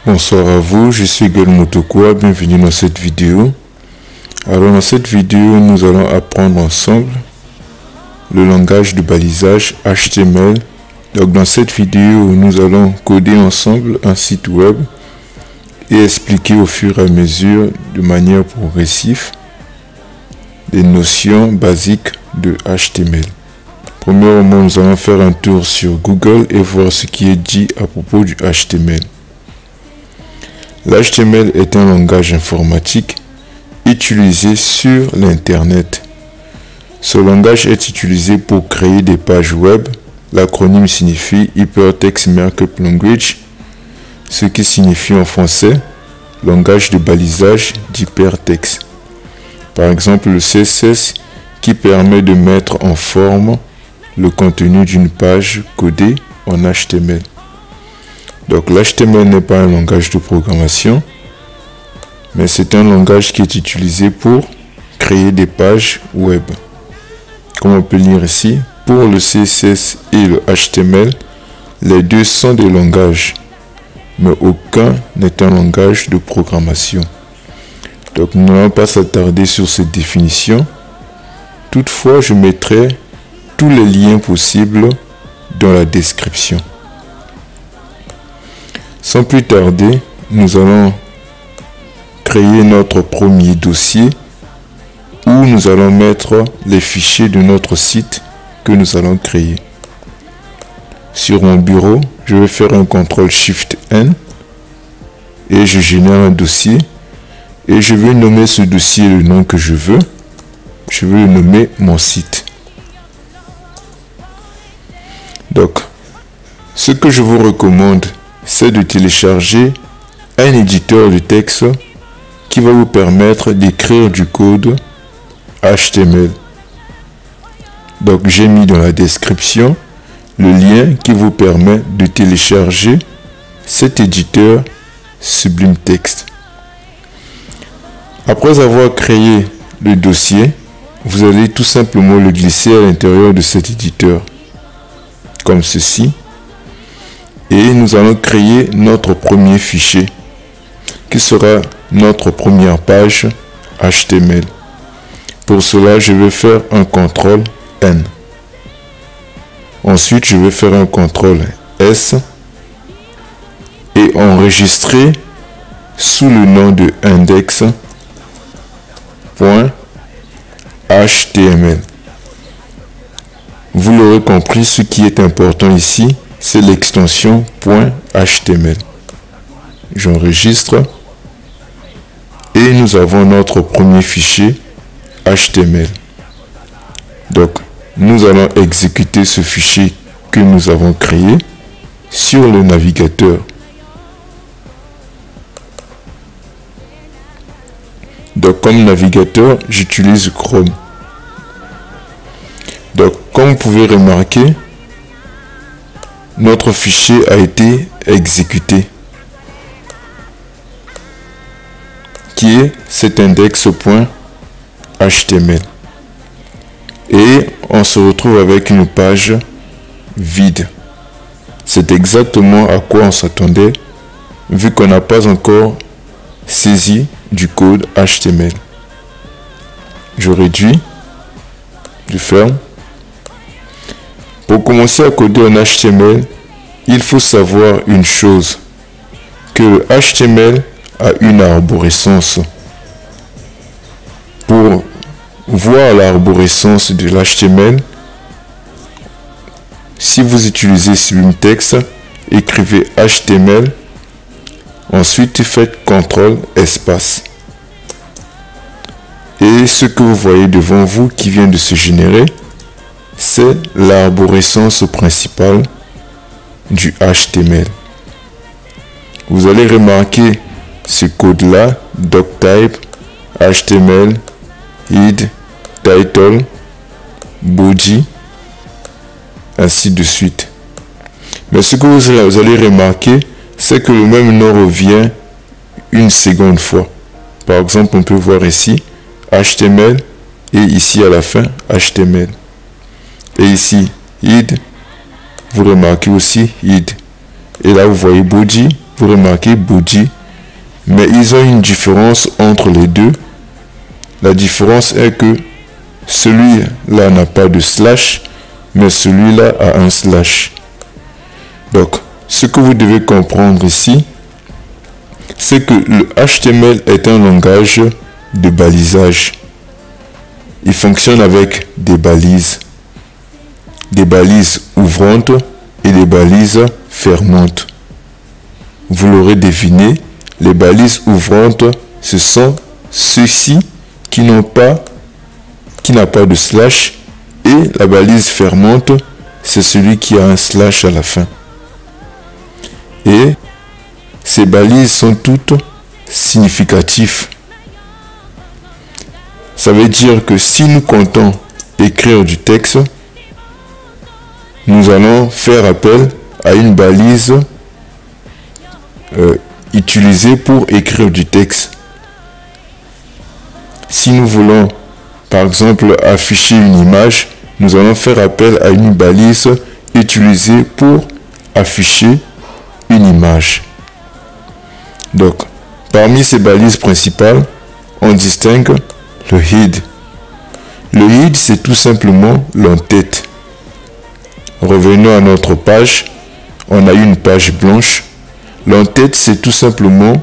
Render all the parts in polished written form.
Bonsoir à vous, je suis Guel Motokwa, bienvenue dans cette vidéo. Alors dans cette vidéo, nous allons apprendre ensemble le langage de balisage HTML. Donc dans cette vidéo, nous allons coder ensemble un site web et expliquer au fur et à mesure de manière progressive des notions basiques de HTML. Premièrement, nous allons faire un tour sur Google et voir ce qui est dit à propos du HTML. L'HTML est un langage informatique utilisé sur l'Internet. Ce langage est utilisé pour créer des pages web. L'acronyme signifie Hypertext Markup Language, ce qui signifie en français langage de balisage d'hypertexte. Par exemple, le CSS qui permet de mettre en forme le contenu d'une page codée en HTML. Donc l'HTML n'est pas un langage de programmation, mais c'est un langage qui est utilisé pour créer des pages web. Comme on peut lire ici, pour le CSS et le HTML, les deux sont des langages, mais aucun n'est un langage de programmation. Donc nous n'allons pas s'attarder sur cette définition. Toutefois, je mettrai tous les liens possibles dans la description. Sans plus tarder, nous allons créer notre premier dossier où nous allons mettre les fichiers de notre site que nous allons créer. Sur mon bureau, je vais faire un CTRL-SHIFT-N et je génère un dossier et je vais nommer ce dossier le nom que je veux. Je vais le nommer mon site. Donc, ce que je vous recommande, c'est de télécharger un éditeur de texte qui va vous permettre d'écrire du code HTML. Donc j'ai mis dans la description le lien qui vous permet de télécharger cet éditeur Sublime Text. Après avoir créé le dossier, vous allez tout simplement le glisser à l'intérieur de cet éditeur, comme ceci. Et nous allons créer notre premier fichier, qui sera notre première page HTML. Pour cela, je vais faire un CTRL-N. Ensuite, je vais faire un CTRL-S et enregistrer sous le nom de index.html. Vous l'aurez compris, ce qui est important ici, c'est l'extension .html. J'enregistre et nous avons notre premier fichier HTML. Donc, nous allons exécuter ce fichier que nous avons créé sur le navigateur. Donc, comme navigateur, j'utilise Chrome. Donc, comme vous pouvez remarquer, notre fichier a été exécuté, qui est cet index.html. Et on se retrouve avec une page vide. C'est exactement à quoi on s'attendait, vu qu'on n'a pas encore saisi du code HTML. Je réduis, je ferme. Pour commencer à coder en HTML, il faut savoir une chose, que le HTML a une arborescence. Pour voir l'arborescence de l'HTML, si vous utilisez Sublime Text, écrivez HTML, ensuite faites CTRL espace. Et ce que vous voyez devant vous qui vient de se générer, c'est l'arborescence principale du HTML. Vous allez remarquer ce code-là, doctype, HTML, id, title, body, ainsi de suite. Mais ce que vous allez remarquer, c'est que le même nom revient une seconde fois. Par exemple, on peut voir ici HTML et ici à la fin HTML. Et ici, id, vous remarquez aussi id. Et là, vous voyez body, vous remarquez body. Mais ils ont une différence entre les deux. La différence est que celui-là n'a pas de slash, mais celui-là a un slash. Donc, ce que vous devez comprendre ici, c'est que le HTML est un langage de balisage. Il fonctionne avec des balises ouvrantes et des balises fermantes. Vous l'aurez deviné, les balises ouvrantes, ce sont ceux-ci qui n'a pas de slash, et la balise fermante, c'est celui qui a un slash à la fin. Et ces balises sont toutes significatives. Ça veut dire que si nous comptons écrire du texte, nous allons faire appel à une balise utilisée pour écrire du texte. Si nous voulons, par exemple, afficher une image, nous allons faire appel à une balise utilisée pour afficher une image. Donc, parmi ces balises principales, on distingue le head. Le head, c'est tout simplement l'entête. Revenons à notre page. On a une page blanche. L'entête, c'est tout simplement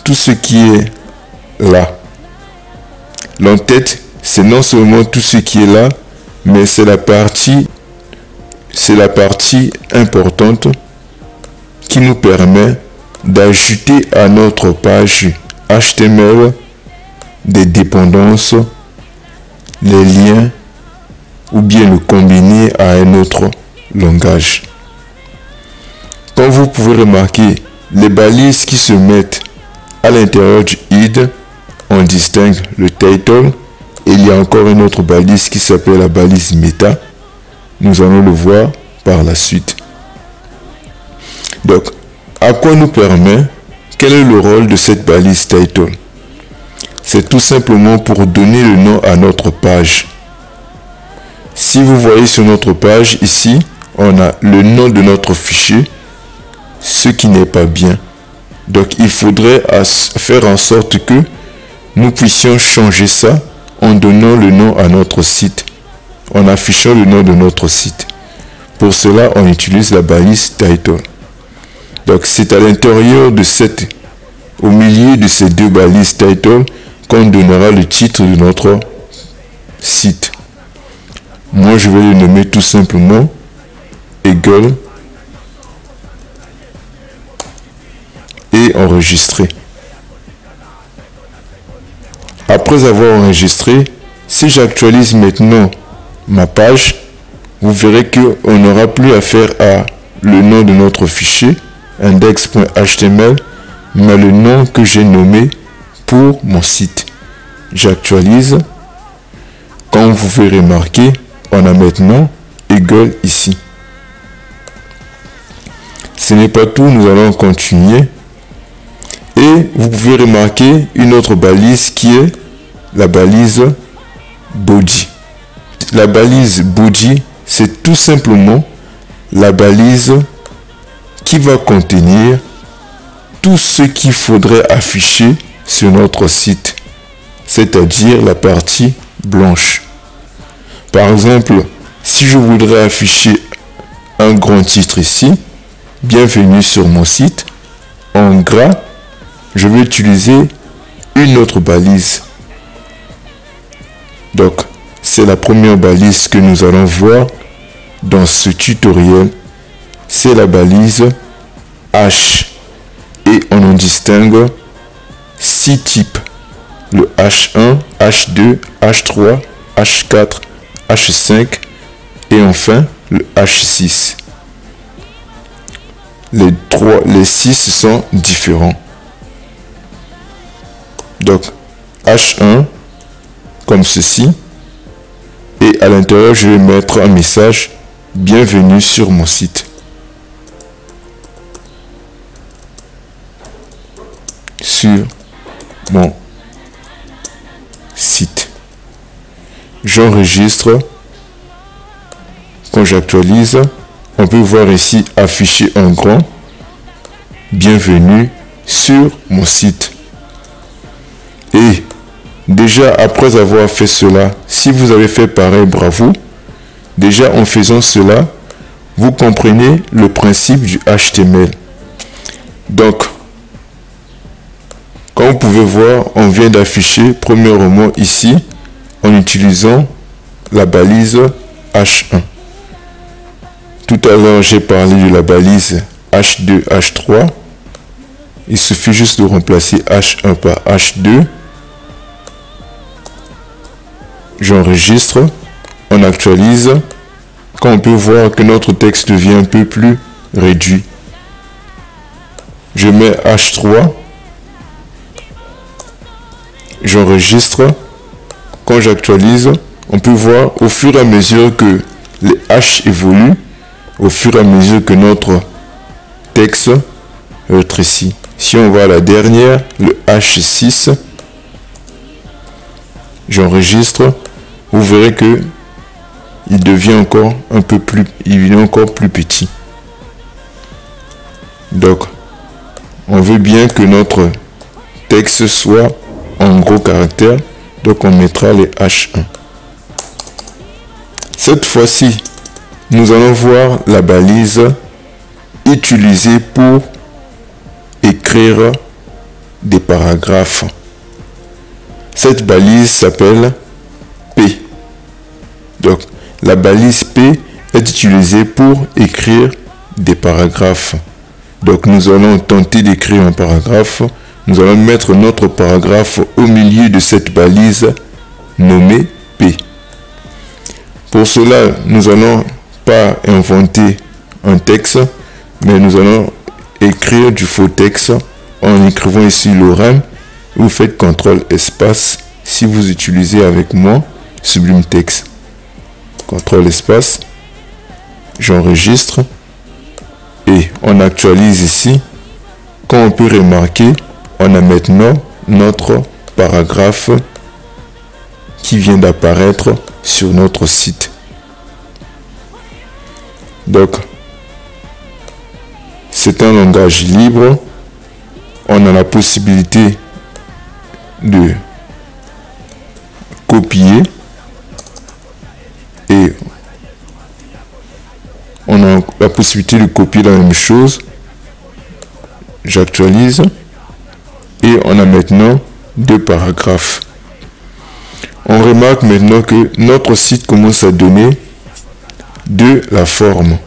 tout ce qui est là. L'entête, c'est non seulement tout ce qui est là, mais c'est la partie importante qui nous permet d'ajouter à notre page HTML des dépendances, les liens, ou bien le combiner à un autre langage. Comme vous pouvez remarquer, les balises qui se mettent à l'intérieur du id, on distingue le title, et il y a encore une autre balise qui s'appelle la balise meta. Nous allons le voir par la suite. Donc, à quoi nous permet, quel est le rôle de cette balise title? C'est tout simplement pour donner le nom à notre page. Si vous voyez sur notre page ici, on a le nom de notre fichier, ce qui n'est pas bien. Donc, il faudrait faire en sorte que nous puissions changer ça en donnant le nom à notre site, en affichant le nom de notre site. Pour cela, on utilise la balise title. Donc, c'est à l'intérieur de au milieu de ces deux balises title qu'on donnera le titre de notre site. Moi, je vais le nommer tout simplement Eagle et enregistrer. Après avoir enregistré, si j'actualise maintenant ma page, vous verrez qu'on n'aura plus affaire à le nom de notre fichier, index.html, mais le nom que j'ai nommé pour mon site. J'actualise. Comme vous pouvez remarquer, on a maintenant Eagle ici. Ce n'est pas tout, nous allons continuer. Et vous pouvez remarquer une autre balise qui est la balise body. La balise body, c'est tout simplement la balise qui va contenir tout ce qu'il faudrait afficher sur notre site, c'est-à-dire la partie blanche. Par exemple, si je voudrais afficher un grand titre ici, bienvenue sur mon site, en gras, je vais utiliser une autre balise. Donc, c'est la première balise que nous allons voir dans ce tutoriel. C'est la balise H. Et on en distingue 6 types. Le H1, H2, H3, H4, H5 et enfin le H6. Les 6 sont différents. Donc H1 comme ceci, et à l'intérieur je vais mettre un message bienvenue sur mon site. Sur mon site. J'enregistre quand j'actualise, on peut voir ici affiché en grand. Bienvenue sur mon site. Et déjà après avoir fait cela, si vous avez fait pareil, bravo. Déjà en faisant cela, vous comprenez le principe du HTML. Donc, comme vous pouvez voir, on vient d'afficher premièrement ici en utilisant la balise H1. Tout à l'heure, j'ai parlé de la balise H2, H3. Il suffit juste de remplacer H1 par H2. J'enregistre, on actualise. Quand on peut voir que notre texte devient un peu plus réduit. Je mets H3. J'enregistre. Quand j'actualise, on peut voir au fur et à mesure que les H évoluent, au fur et à mesure que notre texte rétrécit. Si on va à la dernière, le H6, j'enregistre, vous verrez que il devient encore un peu plus, il est encore plus petit. Donc, on veut bien que notre texte soit en gros caractères, donc on mettra les H1. Cette fois-ci, nous allons voir la balise utilisée pour écrire des paragraphes. Cette balise s'appelle P. Donc, la balise P est utilisée pour écrire des paragraphes. Donc, nous allons tenter d'écrire un paragraphe. Nous allons mettre notre paragraphe au milieu de cette balise nommée P. Pour cela, nous allons pas inventer un texte, mais nous allons écrire du faux texte en écrivant ici l'orème. Vous faites CTRL espace si vous utilisez avec moi Sublime Text. CTRL espace, j'enregistre et on actualise ici. Comme on peut remarquer, on a maintenant notre paragraphe qui vient d'apparaître sur notre site. Donc, c'est un langage libre. On a la possibilité de copier et on a la possibilité de copier la même chose. J'actualise et on a maintenant deux paragraphes. On remarque maintenant que notre site commence à donner de la forme.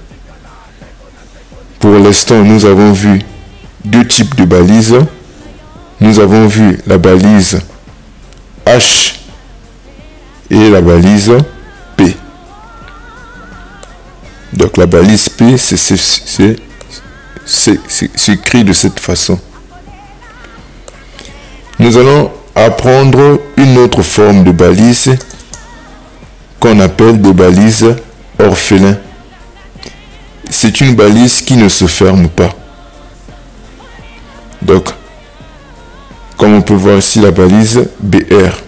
Pour l'instant, nous avons vu deux types de balises. Nous avons vu la balise H et la balise P. Donc la balise P, c'est écrit de cette façon. Nous allons apprendre une autre forme de balise qu'on appelle des balises orphelins. C'est une balise qui ne se ferme pas. Donc, comme on peut voir ici la balise BR.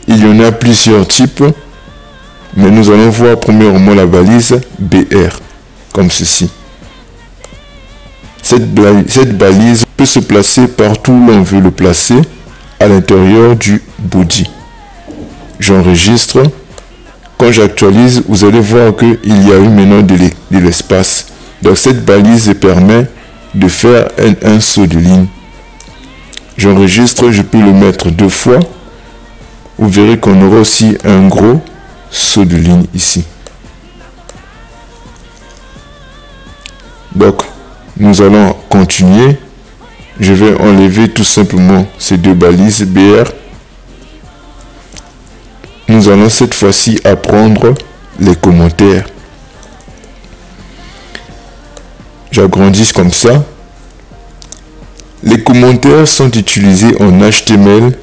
Il y en a plusieurs types, mais nous allons voir premièrement la balise BR, comme ceci. Cette balise peut se placer partout où l'on veut le placer, à l'intérieur du body. J'enregistre. Quand j'actualise, vous allez voir qu'il y a eu maintenant de l'espace. Donc cette balise permet de faire un saut de ligne. J'enregistre, je peux le mettre deux fois. Vous verrez qu'on aura aussi un gros saut de ligne ici. Donc, nous allons continuer. Je vais enlever tout simplement ces deux balises BR. Nous allons cette fois-ci apprendre les commentaires. J'agrandis comme ça. Les commentaires sont utilisés en HTML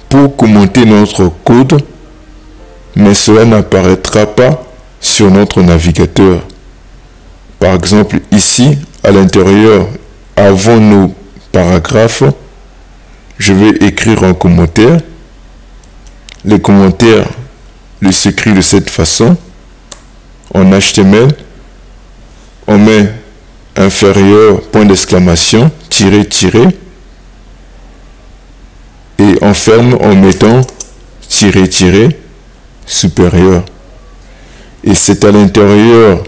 pour commenter notre code, mais cela n'apparaîtra pas sur notre navigateur. Par exemple, ici, à l'intérieur, avant nos paragraphes, je vais écrire un commentaire. Les commentaires s'écrivent de cette façon. en HTML, on met inférieur, point d'exclamation, tiré, tiré, et on ferme en mettant tiré, tiré, supérieur. Et c'est à l'intérieur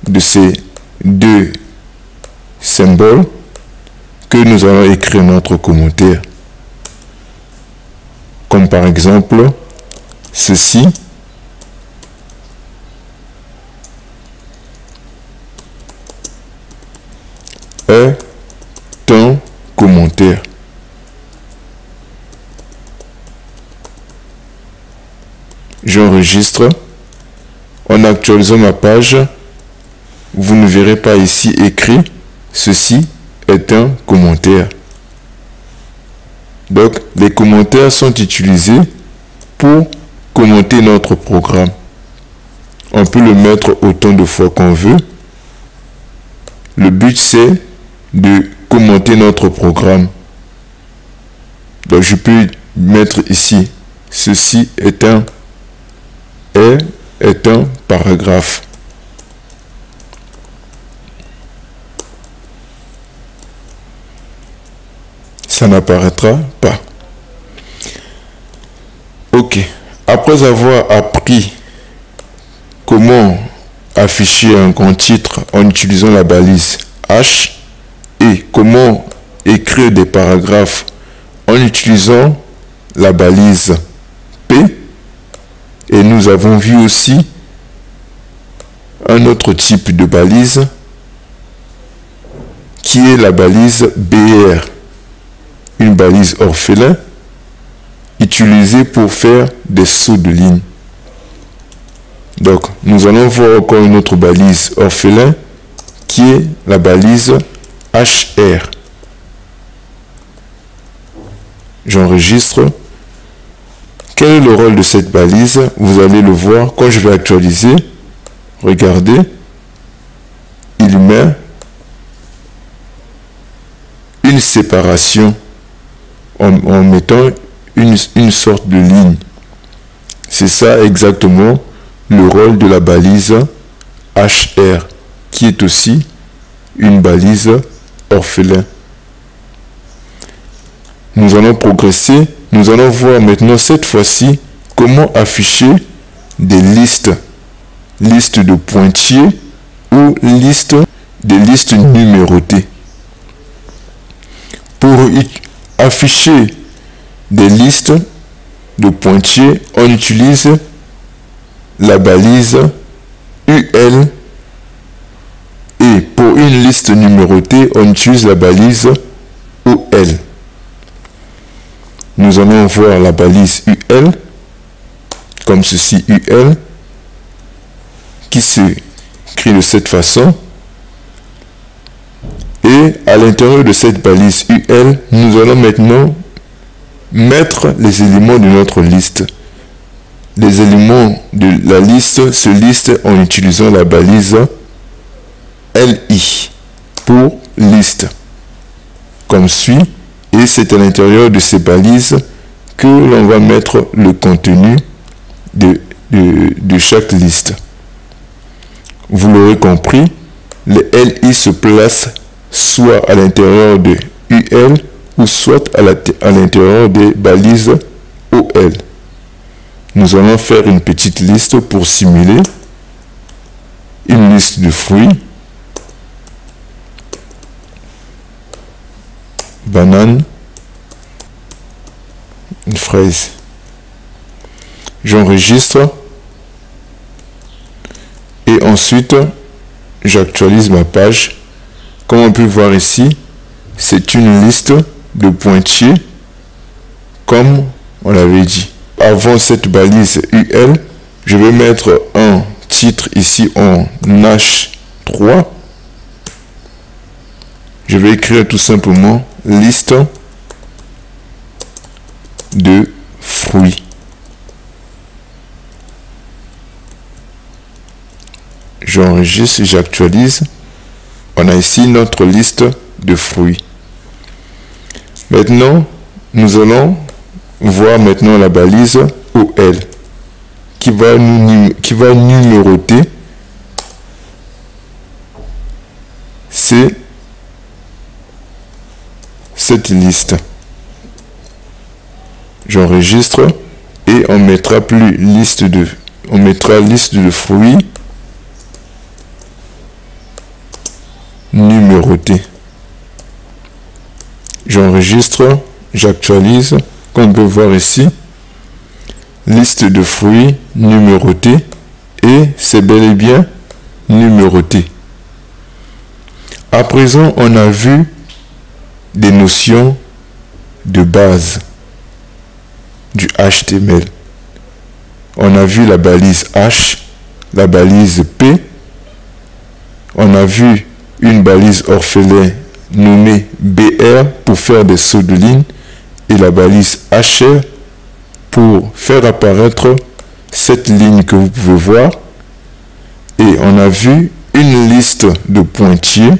de ces deux symboles que nous allons écrire notre commentaire. Comme par exemple, ceci est un commentaire. J'enregistre. En actualisant ma page, vous ne verrez pas ici écrit « Ceci est un commentaire ». Donc, les commentaires sont utilisés pour commenter notre programme. On peut le mettre autant de fois qu'on veut. Le but, c'est de commenter notre programme. Donc, je peux mettre ici « Ceci est un paragraphe ». Ça n'apparaîtra pas. Ok. Après avoir appris comment afficher un grand titre en utilisant la balise H et comment écrire des paragraphes en utilisant la balise P, et nous avons vu aussi un autre type de balise qui est la balise BR, une balise orphelin utilisée pour faire des sauts de ligne. Donc, nous allons voir encore une autre balise orphelin qui est la balise HR. J'enregistre. Quel est le rôle de cette balise? Vous allez le voir quand je vais actualiser. Regardez. Il met une séparation en mettant une sorte de ligne. C'est ça exactement le rôle de la balise HR, qui est aussi une balise orphelin. Nous allons progresser. Nous allons voir maintenant cette fois-ci comment afficher des listes de pointillés ou des listes numérotées. Pour afficher des listes de pointillés, on utilise la balise UL, et pour une liste numérotée, on utilise la balise OL. Nous allons voir la balise UL, comme ceci, UL, qui s'écrit de cette façon. Et à l'intérieur de cette balise UL, nous allons maintenant mettre les éléments de notre liste. Les éléments de la liste se listent en utilisant la balise LI pour liste, comme suit. Et c'est à l'intérieur de ces balises que l'on va mettre le contenu de chaque liste. Vous l'aurez compris, les LI se placent soit à l'intérieur de UL ou soit à l'intérieur des balises OL. Nous allons faire une petite liste pour simuler une liste de fruits. Banane, une fraise. J'enregistre et ensuite j'actualise ma page. Comme on peut voir ici, c'est une liste de pointillés comme on l'avait dit. Avant cette balise UL, je vais mettre un titre ici en H3. Je vais écrire tout simplement liste de fruits. J'enregistre, j'actualise. On a ici notre liste de fruits. Maintenant, nous allons voir maintenant la balise OL qui va numéroter c'est cette liste. J'enregistre et on mettra plus liste de, on mettra liste de fruits numérotée. J'enregistre, j'actualise, comme on peut voir ici, liste de fruits numérotée et c'est bel et bien numéroté. À présent, on a vu des notions de base du HTML. On a vu la balise H, la balise P, on a vu une balise orphelin nommée BR pour faire des sauts de ligne et la balise HR pour faire apparaître cette ligne que vous pouvez voir. Et on a vu une liste de pointillés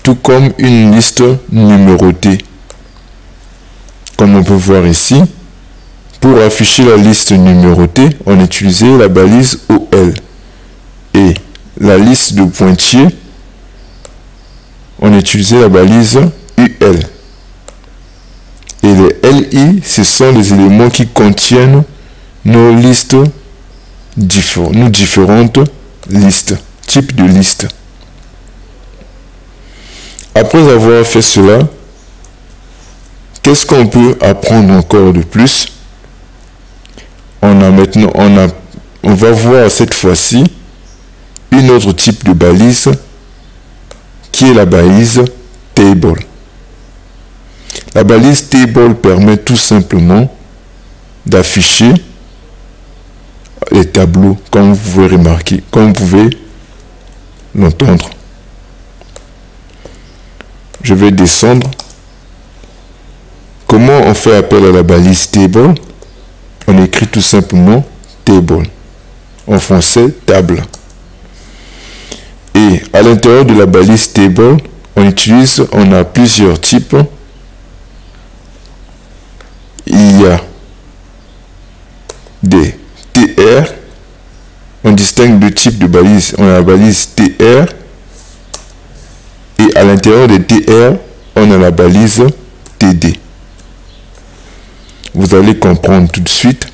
tout comme une liste numérotée. Comme on peut voir ici, pour afficher la liste numérotée, on utilisait la balise OL. Et la liste de pointillés, on utilisait la balise UL. Et les LI, ce sont les éléments qui contiennent nos listes nos différentes listes, types de listes. Après avoir fait cela, qu'est-ce qu'on peut apprendre encore de plus? On va voir cette fois-ci une autre type de balise qui est la balise table. La balise table permet tout simplement d'afficher les tableaux, comme vous pouvez remarquer, comme vous pouvez l'entendre. Je vais descendre. Comment on fait appel à la balise table? On écrit tout simplement table. En français, table. Et à l'intérieur de la balise table, on a plusieurs types. Il y a des TR. On distingue deux types de balises. On a la balise TR. Et à l'intérieur des TR, on a la balise TD. Vous allez comprendre tout de suite.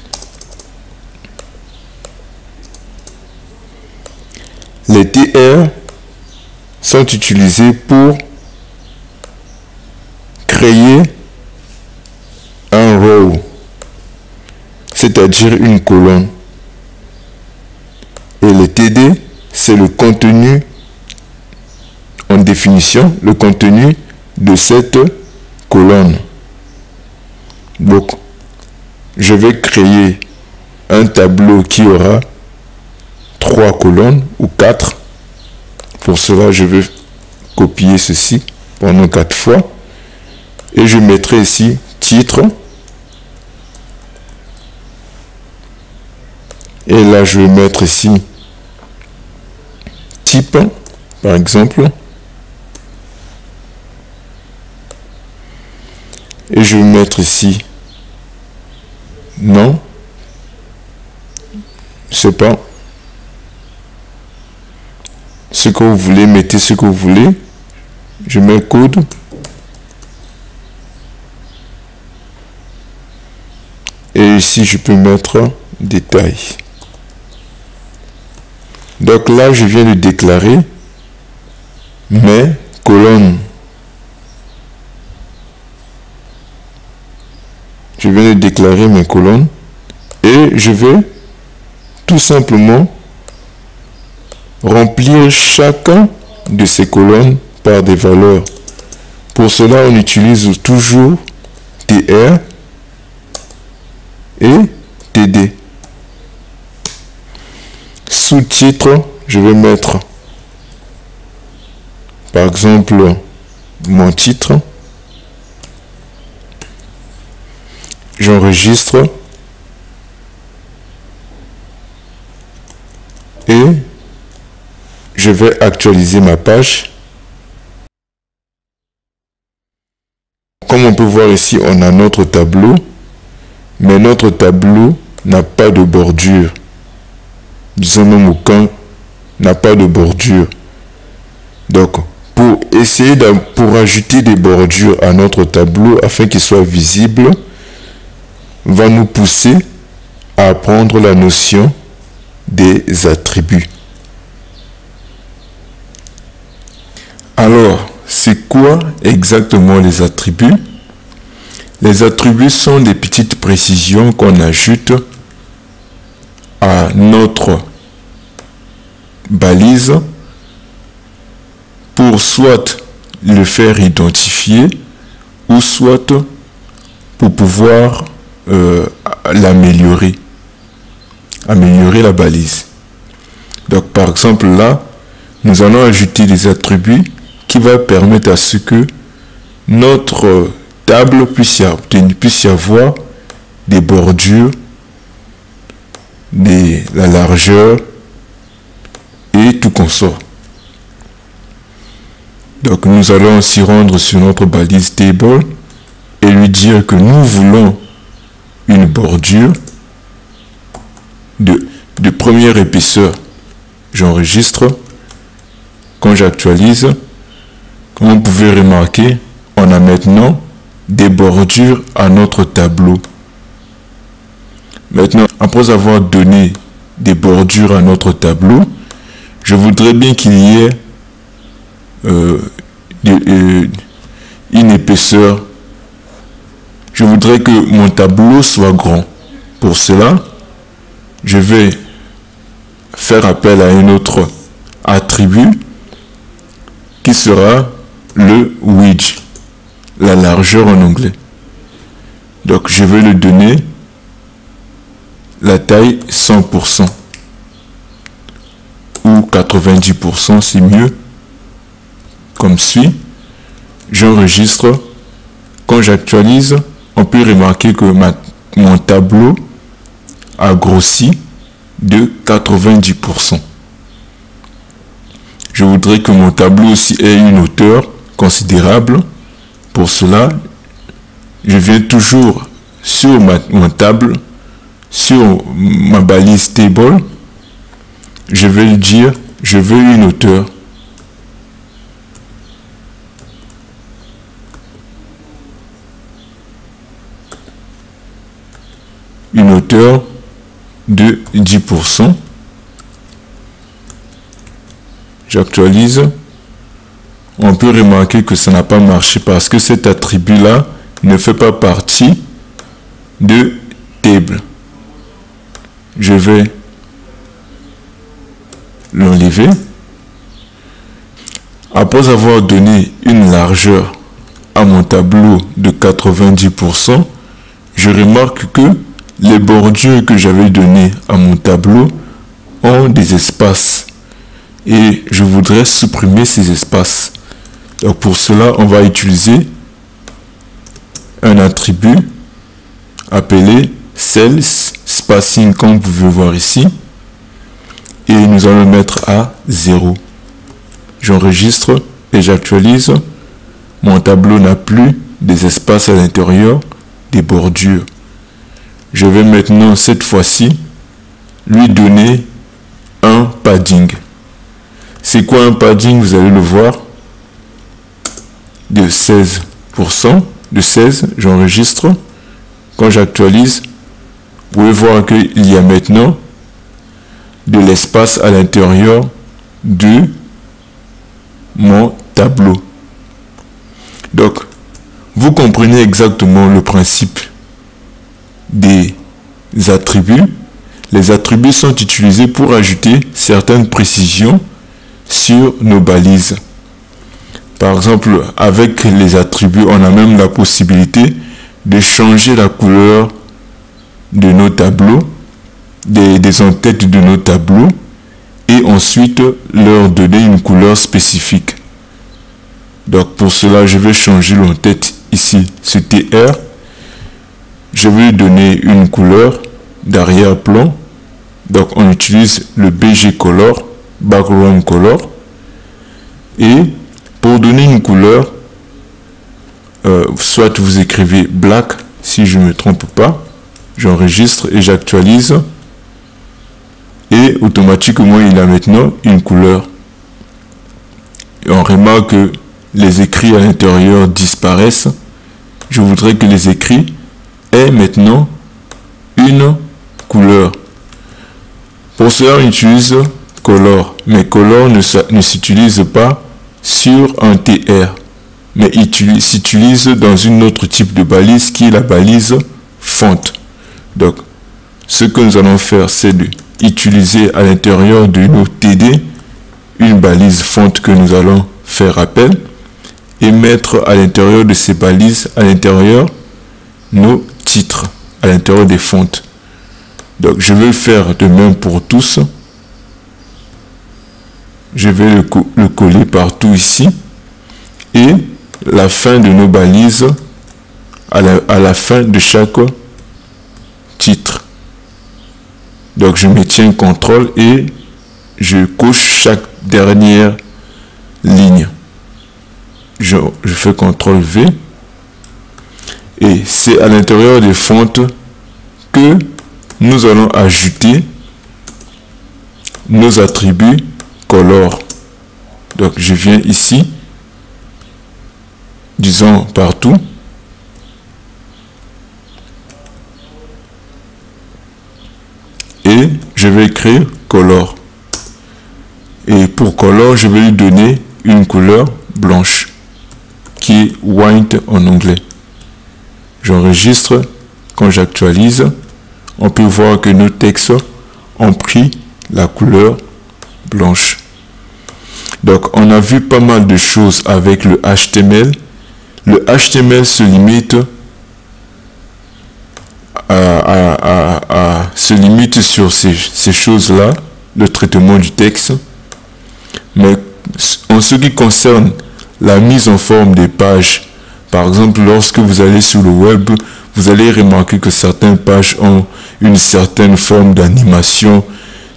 Les TR sont utilisés pour créer un row, c'est-à-dire une colonne. Et les TD, c'est le contenu, en définition, le contenu de cette colonne. Donc, je vais créer un tableau qui aura 3 colonnes ou 4. Pour cela, je vais copier ceci pendant 4 fois. Et je mettrai ici titre. Et là, je vais mettre ici type, par exemple. Et je vais mettre ici non. C'est pas ce que vous voulez, mettez ce que vous voulez. Je mets code. Et ici, je peux mettre détail. Donc là, je viens de déclarer mes colonnes. Je viens de déclarer mes colonnes et je vais tout simplement remplir chacun de ces colonnes par des valeurs. Pour cela, on utilise toujours TR et TD. Sous-titre, je vais mettre par exemple mon titre. J'enregistre et je vais actualiser ma page. Comme on peut voir ici, on a notre tableau, mais notre tableau n'a pas de bordure. Disons même aucun n'a pas de bordure. Donc, Pour ajouter des bordures à notre tableau afin qu'il soit visible, va nous pousser à apprendre la notion des attributs. Alors, c'est quoi exactement les attributs? Les attributs sont des petites précisions qu'on ajoute à notre balise pour soit le faire identifier ou soit pour pouvoir améliorer la balise. Donc par exemple là, nous allons ajouter des attributs qui va permettre à ce que notre table puisse y avoir des bordures, la largeur et tout consort. Donc nous allons aussi rendre sur notre balise table et lui dire que nous voulons une bordure de première épaisseur. J'enregistre. Quand j'actualise, comme vous pouvez remarquer, on a maintenant des bordures à notre tableau. Maintenant, après avoir donné des bordures à notre tableau, je voudrais bien qu'il y ait une épaisseur. Je voudrais que mon tableau soit grand. Pour cela, je vais faire appel à un autre attribut qui sera le width, la largeur en anglais. Donc je vais lui donner la taille 100% ou 90%, c'est mieux. Comme suit, j'enregistre. Quand j'actualise, on peut remarquer que mon tableau a grossi de 90%. Je voudrais que mon tableau aussi ait une hauteur considérable. Pour cela, je viens toujours sur mon table, sur ma balise table, je vais lui dire, je veux une hauteur. Une hauteur de 10%. J'actualise. On peut remarquer que ça n'a pas marché parce que cet attribut-là ne fait pas partie de table. Je vais l'enlever. Après avoir donné une largeur à mon tableau de 90%, je remarque que les bordures que j'avais données à mon tableau ont des espaces et je voudrais supprimer ces espaces. Donc pour cela, on va utiliser un attribut appelé Cells Spacing, comme vous pouvez voir ici, et nous allons le mettre à 0. J'enregistre et j'actualise. Mon tableau n'a plus des espaces à l'intérieur des bordures. Je vais maintenant, cette fois-ci, lui donner un padding. C'est quoi un padding? Vous allez le voir. De 16%. De 16, j'enregistre. Quand j'actualise, vous pouvez voir qu'il y a maintenant de l'espace à l'intérieur de mon tableau. Donc, vous comprenez exactement le principe des attributs. Les attributs sont utilisés pour ajouter certaines précisions sur nos balises. Par exemple, avec les attributs, on a même la possibilité de changer la couleur de nos tableaux, des en-têtes de nos tableaux, et ensuite leur donner une couleur spécifique. Donc pour cela, je vais changer l'en-tête ici, c'est TR. Je vais lui donner une couleur d'arrière-plan. Donc on utilise le BG Color, Background Color. Et pour donner une couleur, soit vous écrivez black, si je ne me trompe pas. J'enregistre et j'actualise. Et automatiquement, il a maintenant une couleur. et on remarque que les écrits à l'intérieur disparaissent. Je voudrais que les écrits aient maintenant une couleur. Pour cela, on utilise color, mais color ne s'utilise pas sur un TR, mais s'utilise dans une autre type de balise qui est la balise font. Donc, ce que nous allons faire, c'est d'utiliser à l'intérieur de nos TD une balise font que nous allons faire appel et mettre à l'intérieur de ces balises, à l'intérieur, nos titres, à l'intérieur des fontes. Donc, je vais faire de même pour tous. Je vais le coller partout ici. Et la fin de nos balises, à la fin de chaque titre. Donc, je me tiens CTRL et je coche chaque dernière ligne. Je fais CTRL V. Et c'est à l'intérieur des fontes que nous allons ajouter nos attributs color. Donc, je viens ici, disons partout. Et je vais écrire color. Et pour color, je vais lui donner une couleur blanche, qui est white en anglais. J'enregistre. Quand j'actualise, on peut voir que nos textes ont pris la couleur blanche. Donc, on a vu pas mal de choses avec le HTML. Le HTML se limite sur ces choses-là, le traitement du texte. Mais en ce qui concerne la mise en forme des pages, par exemple, lorsque vous allez sur le web, vous allez remarquer que certaines pages ont une certaine forme d'animation,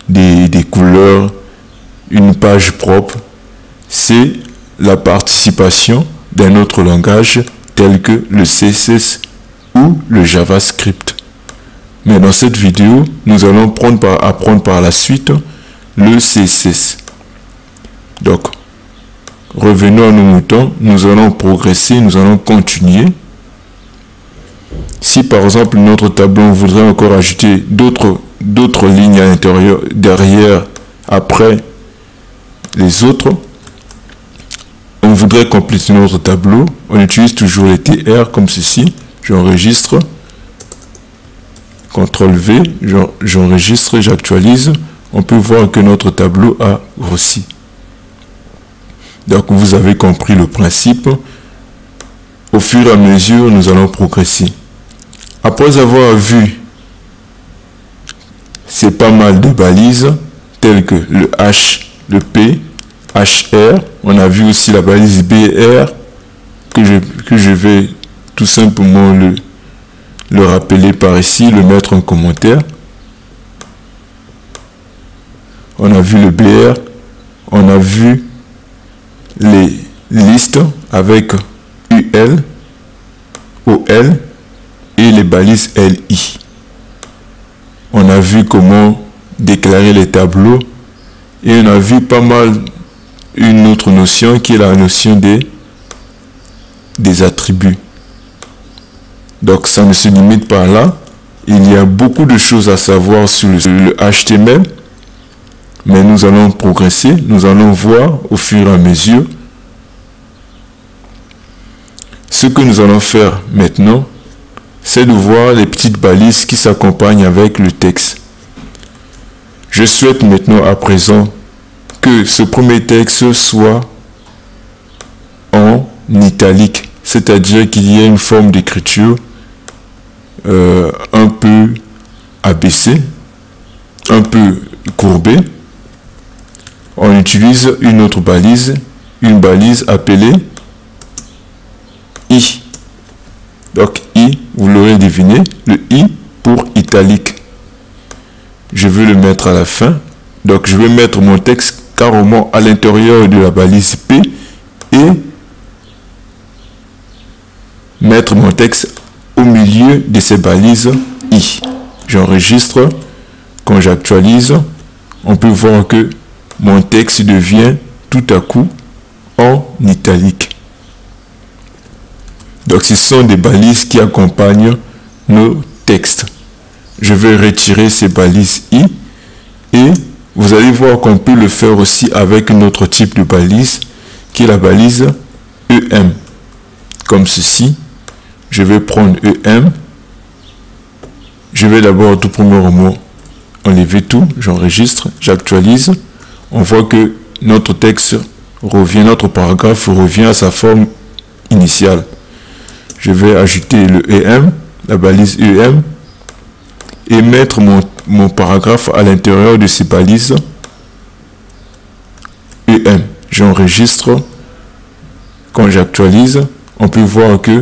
des couleurs, une page propre. C'est la participation d'un autre langage tel que le CSS ou le JavaScript. Mais dans cette vidéo, nous allons apprendre par la suite le CSS. Donc, revenons à nos moutons, nous allons progresser, nous allons continuer. Si par exemple notre tableau voudrait encore ajouter d'autres lignes à l'intérieur, derrière, après les autres, on voudrait compléter notre tableau, on utilise toujours les TR comme ceci. J'enregistre, CTRL V, j'enregistre, j'actualise. On peut voir que notre tableau a grossi. Donc vous avez compris le principe. Au fur et à mesure, nous allons progresser. Après avoir vu c'est pas mal de balises telles que le H, le P, HR. On a vu aussi la balise BR que je vais tout simplement le rappeler par ici, le mettre en commentaire. On a vu le BR, on a vu les listes avec UL, OL et les balises LI. On a vu comment déclarer les tableaux et on a vu pas mal une autre notion qui est la notion des attributs. Donc ça ne se limite pas là. Il y a beaucoup de choses à savoir sur le HTML, mais nous allons progresser, nous allons voir au fur et à mesure. Ce que nous allons faire maintenant, c'est de voir les petites balises qui s'accompagnent avec le texte. Je souhaite maintenant à présent que ce premier texte soit en italique, c'est-à-dire qu'il y ait une forme d'écriture un peu abaissée, un peu courbée. On utilise une autre balise, une balise appelée I. Donc I, vous l'aurez deviné, le I pour italique. Je vais le mettre à la fin. Donc je vais mettre mon texte carrément à l'intérieur de la balise P et mettre mon texte au milieu de ces balises I. J'enregistre. Quand j'actualise, on peut voir que mon texte devient tout à coup en italique. Donc ce sont des balises qui accompagnent nos textes. Je vais retirer ces balises i et vous allez voir qu'on peut le faire aussi avec un autre type de balise qui est la balise EM. Comme ceci, je vais prendre EM. Je vais d'abord tout premièrement enlever tout, j'enregistre, j'actualise. On voit que notre texte revient, notre paragraphe revient à sa forme initiale. Je vais ajouter le EM, la balise EM, et mettre mon paragraphe à l'intérieur de ces balises EM. J'enregistre. Quand j'actualise, on peut voir que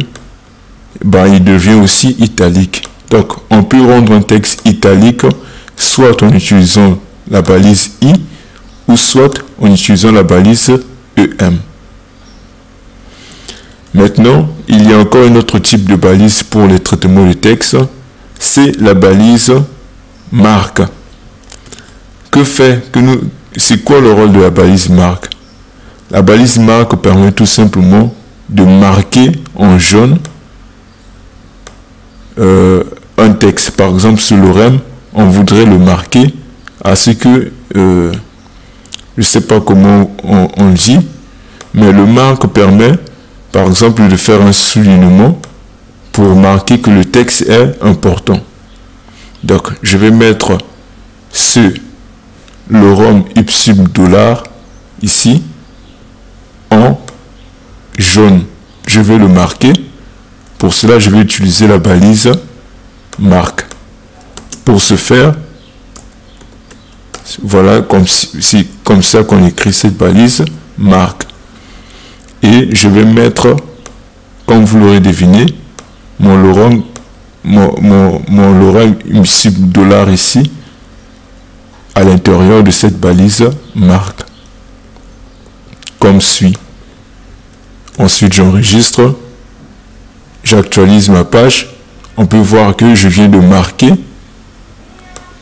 il devient aussi italique. Donc, on peut rendre un texte italique soit en utilisant la balise I ou soit en utilisant la balise EM. Maintenant, il y a encore un autre type de balise pour les traitements de texte, c'est la balise marque. C'est quoi le rôle de la balise marque? La balise marque permet tout simplement de marquer en jaune un texte. Par exemple, sur l'OREM, on voudrait le marquer à ce que, je ne sais pas comment on dit, mais le marque permet, par exemple, de faire un soulignement pour marquer que le texte est important. Donc, je vais mettre ce lorem ipsum dollar ici en jaune. Je vais le marquer. Pour cela, je vais utiliser la balise marque. Pour ce faire, voilà, c'est comme ça qu'on écrit cette balise marque. Et je vais mettre, comme vous l'aurez deviné, mon lorem ipsum dollar ici à l'intérieur de cette balise marque, comme suit. Ensuite, j'enregistre, j'actualise ma page. On peut voir que je viens de marquer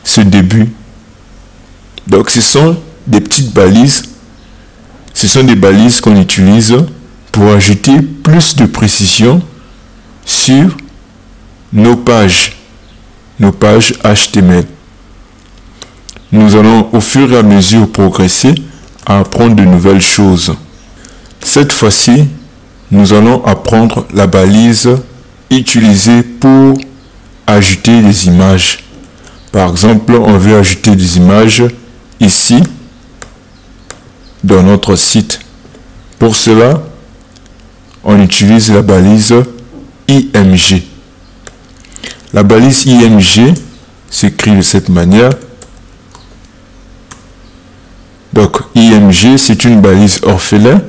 ce début. Donc, ce sont des petites balises. Ce sont des balises qu'on utilise pour ajouter plus de précision sur nos pages HTML. Nous allons au fur et à mesure progresser à apprendre de nouvelles choses. Cette fois-ci, nous allons apprendre la balise utilisée pour ajouter des images. Par exemple, on veut ajouter des images ici dans notre site. Pour cela, on utilise la balise IMG. La balise IMG s'écrit de cette manière. Donc, IMG, c'est une balise orphelin.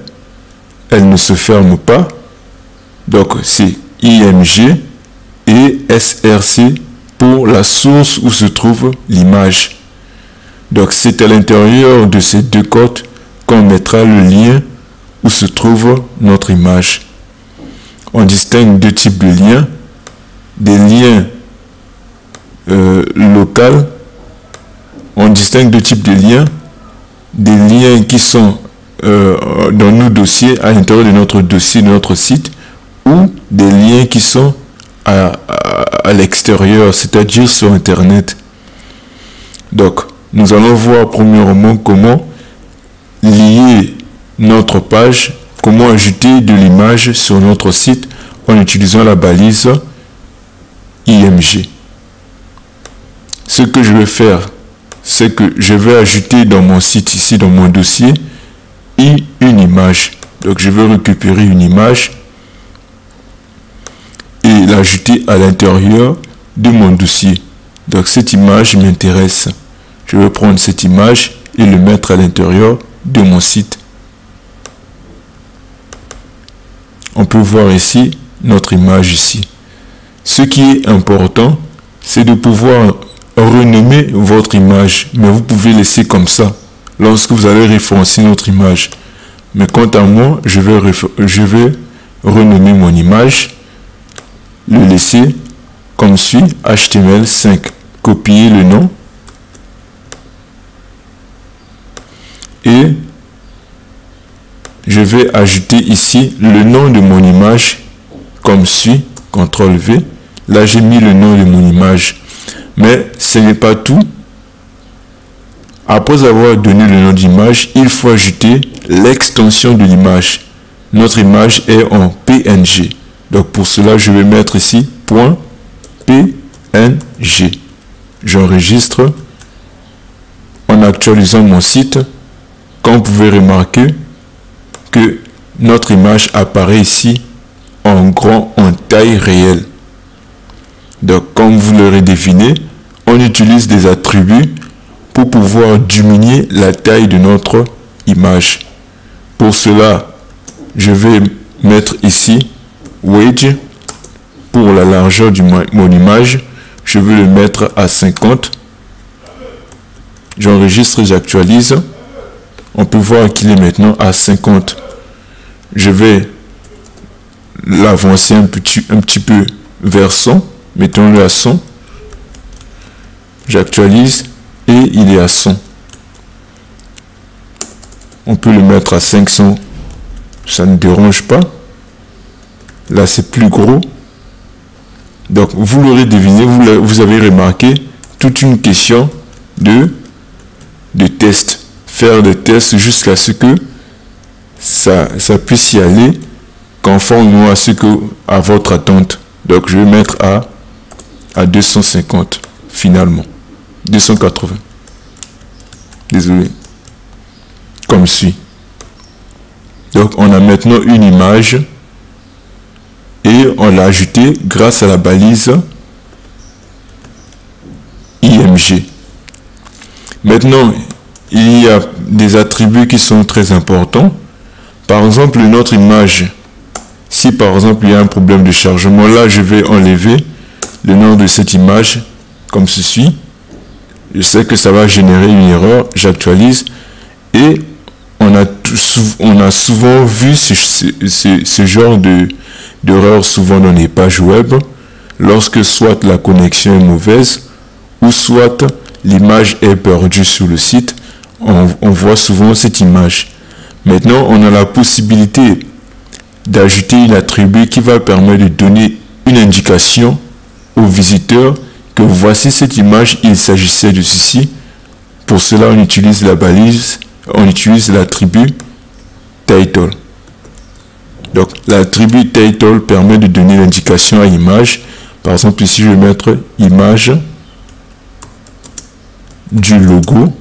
Elle ne se ferme pas. Donc, c'est IMG et SRC pour la source où se trouve l'image. Donc, c'est à l'intérieur de ces deux cotes qu'on mettra le lien où se trouve notre image. On distingue deux types de liens. Des liens locaux. On distingue deux types de liens. Des liens qui sont dans nos dossiers, à l'intérieur de notre dossier, de notre site, ou des liens qui sont à l'extérieur, c'est-à-dire sur Internet. Donc, nous allons voir premièrement comment lier notre page, comment ajouter de l'image sur notre site en utilisant la balise IMG. Ce que je vais faire, c'est que je vais ajouter dans mon site, ici dans mon dossier, une image. Donc je vais récupérer une image et l'ajouter à l'intérieur de mon dossier. Donc cette image m'intéresse. Je vais prendre cette image et le mettre à l'intérieur de mon site. On peut voir ici notre image ici. Ce qui est important, c'est de pouvoir renommer votre image, mais vous pouvez laisser comme ça lorsque vous allez référencer notre image. Mais quant à moi, je vais renommer mon image, le laisser comme suit, HTML5, copier le nom je vais ajouter ici le nom de mon image comme suit, CTRL V. Là, j'ai mis le nom de mon image. Mais ce n'est pas tout. Après avoir donné le nom d'image, il faut ajouter l'extension de l'image. Notre image est en PNG. Donc pour cela, je vais mettre ici .png. J'enregistre. En actualisant mon site, comme vous pouvez remarquer que notre image apparaît ici en grand, en taille réelle. Donc comme vous l'aurez deviné, on utilise des attributs pour pouvoir diminuer la taille de notre image. Pour cela, je vais mettre ici Wedge. Pour la largeur de mon image, je vais le mettre à 50. J'enregistre, j'actualise. On peut voir qu'il est maintenant à 50. Je vais l'avancer un petit peu vers 100. Mettons-le à 100. J'actualise et il est à 100. On peut le mettre à 500. Ça ne dérange pas. Là, c'est plus gros. Donc, vous l'aurez deviné, vous avez remarqué toute une question de test. Faire des tests jusqu'à ce que ça puisse y aller conformément à votre attente. Donc, je vais mettre à 250 finalement. 280. Désolé. Comme suit. Donc, on a maintenant une image et on l'a ajoutée grâce à la balise IMG. Maintenant, il y a des attributs qui sont très importants. Par exemple, notre image, si par exemple il y a un problème de chargement, là je vais enlever le nom de cette image comme ceci. Je sais que ça va générer une erreur, j'actualise et on a souvent vu ce genre d'erreur souvent dans les pages web lorsque soit la connexion est mauvaise ou soit l'image est perdue sur le site. On voit souvent cette image. Maintenant, on a la possibilité d'ajouter un attribut qui va permettre de donner une indication au visiteur que voici cette image, il s'agissait de ceci. Pour cela, on utilise la balise, on utilise l'attribut title. Donc, l'attribut title permet de donner l'indication à l'image. Par exemple, ici, je vais mettre image du logo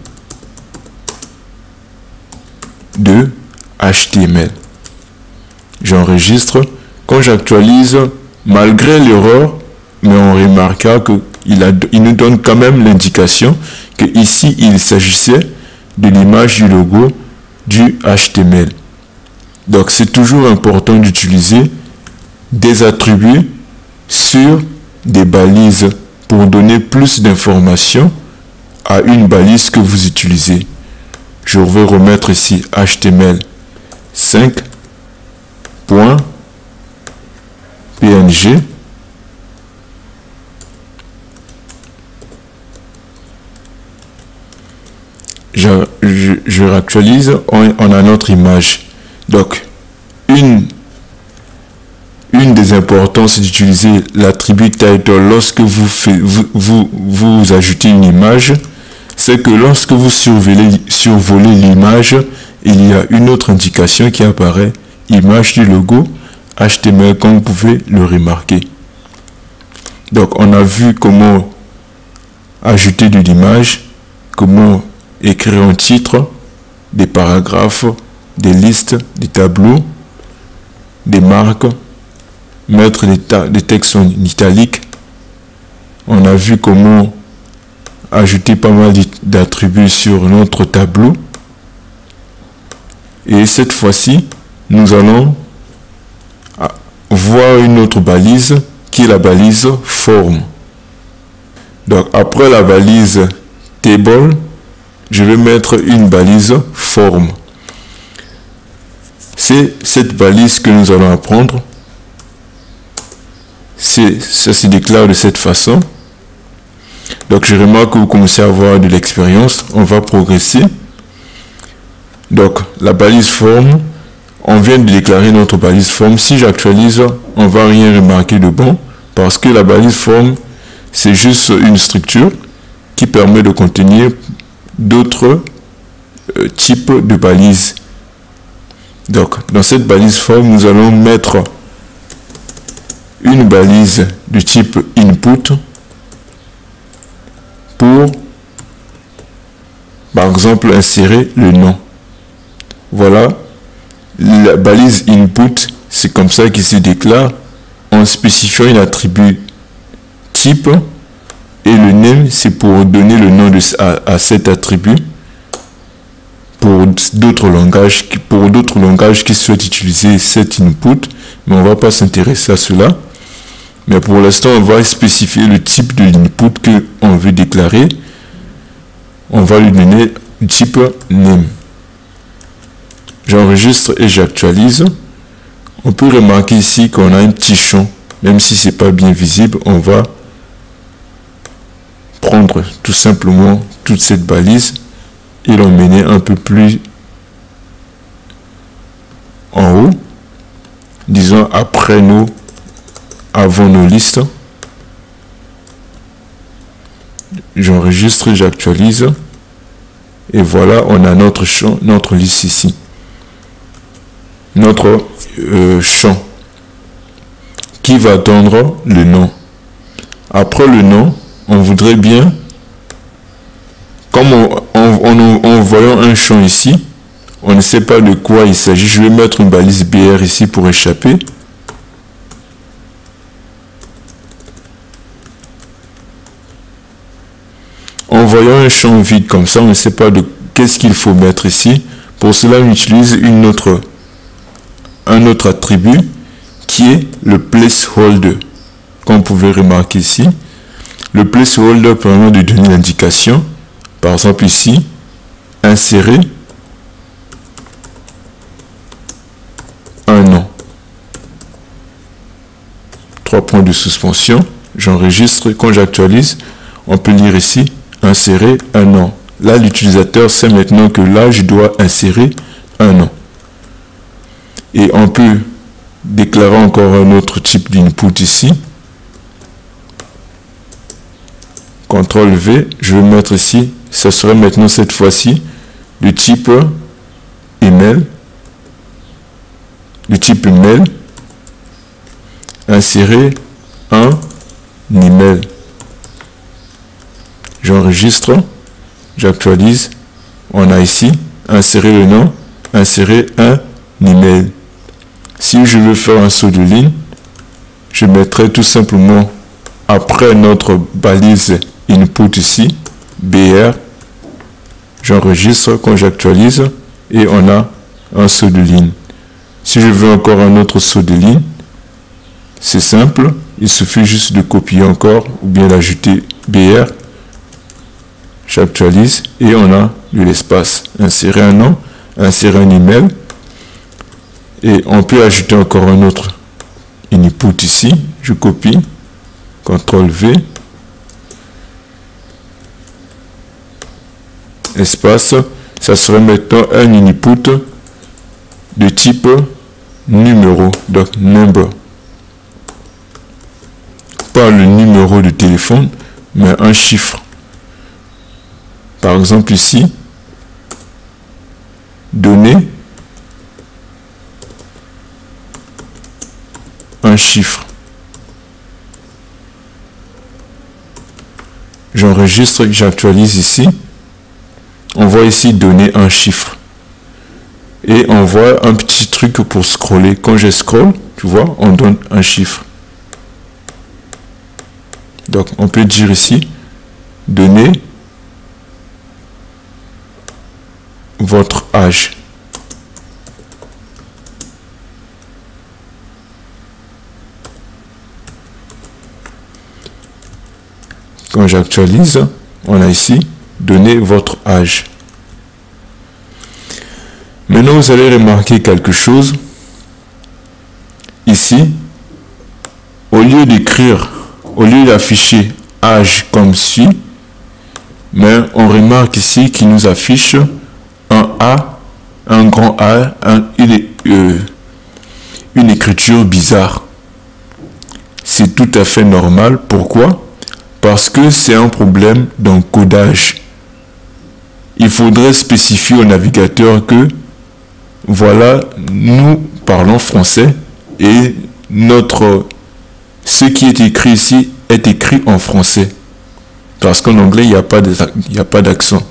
de HTML. J'enregistre. Quand j'actualise, malgré l'erreur, mais on remarquera qu'il nous donne quand même l'indication que ici il s'agissait de l'image du logo du HTML. Donc c'est toujours important d'utiliser des attributs sur des balises pour donner plus d'informations à une balise que vous utilisez. Je vais remettre ici HTML 5.png. Je réactualise, on a notre image. Donc, une des importances d'utiliser l'attribut title lorsque vous ajoutez une image, c'est que lorsque vous survolez l'image, il y a une autre indication qui apparaît, image du logo HTML, comme vous pouvez le remarquer. Donc, on a vu comment ajouter de l'image, comment écrire un titre, des paragraphes, des listes, des tableaux, des marques, mettre des textes en italique. On a vu comment ajouter pas mal d'attributs sur notre tableau. Et cette fois-ci, nous allons voir une autre balise qui est la balise forme. Donc après la balise table, je vais mettre une balise forme. C'est cette balise que nous allons apprendre. Ça se déclare de cette façon. Donc je remarque que vous commencez à avoir de l'expérience. On va progresser. Donc la balise forme, on vient de déclarer notre balise forme. Si j'actualise, on va rien remarquer de bon parce que la balise forme, c'est juste une structure qui permet de contenir d'autres types de balises. Donc, dans cette balise forme, nous allons mettre une balise du type input pour, par exemple, insérer le nom. Voilà, la balise input, c'est comme ça qu'il se déclare en spécifiant un attribut type et le name, c'est pour donner le nom à cet attribut pour d'autres langages qui souhaitent utiliser cet input, mais on va pas s'intéresser à cela. Mais pour l'instant, on va spécifier le type de l'input que on veut déclarer. On va lui donner le type name. J'enregistre et j'actualise. On peut remarquer ici qu'on a un petit champ, même si c'est pas bien visible. On va prendre tout simplement toute cette balise et l'emmener un peu plus en haut, disons avant nos listes. J'enregistre, j'actualise et voilà, on a notre champ, notre liste ici, notre champ qui va attendre le nom. Après le nom, on voudrait bien, comme en voyant un champ ici, on ne sait pas de quoi il s'agit. Je vais mettre une balise BR ici pour échapper. En voyant un champ vide comme ça, on ne sait pas de qu'est-ce qu'il faut mettre ici. Pour cela, on utilise un autre attribut qui est le placeholder. Comme vous pouvez remarquer ici, le placeholder permet de donner l'indication. Par exemple ici, insérer un nom. 3 points de suspension. J'enregistre. Quand j'actualise, on peut lire ici, insérer un nom. Là, l'utilisateur sait maintenant que là, je dois insérer un nom. Et on peut déclarer encore un autre type d'input ici. CTRL V, je vais mettre ici, ça serait maintenant cette fois-ci le type email. Le type email, insérer un email. J'enregistre, j'actualise, on a ici, insérer le nom, insérer un email. Si je veux faire un saut de ligne, je mettrai tout simplement après notre balise input ici, BR, j'enregistre quand j'actualise et on a un saut de ligne. Si je veux encore un autre saut de ligne, c'est simple, il suffit juste de copier encore ou bien d'ajouter BR, j'actualise et on a de l'espace. Insérer un nom, insérer un email et on peut ajouter encore un autre input ici, je copie, CTRL V, espace, ça serait maintenant un input de type numéro, donc number. Pas le numéro de téléphone, mais un chiffre. Par exemple ici, donner un chiffre. J'enregistre et j'actualise ici. On voit ici donner un chiffre. Et on voit un petit truc pour scroller. Quand je scroll, tu vois, on donne un chiffre. Donc, on peut dire ici, donner votre âge. Quand j'actualise, on a ici, donner votre âge. Maintenant, vous allez remarquer quelque chose. Ici, au lieu d'afficher âge comme suit, mais on remarque ici qu'il nous affiche un A, un grand A, une écriture bizarre. C'est tout à fait normal. Pourquoi? Parce que c'est un problème d'encodage. Il faudrait spécifier au navigateur que voilà, nous parlons français et ce qui est écrit ici est écrit en français. Parce qu'en anglais, il n'y a pas d'accent.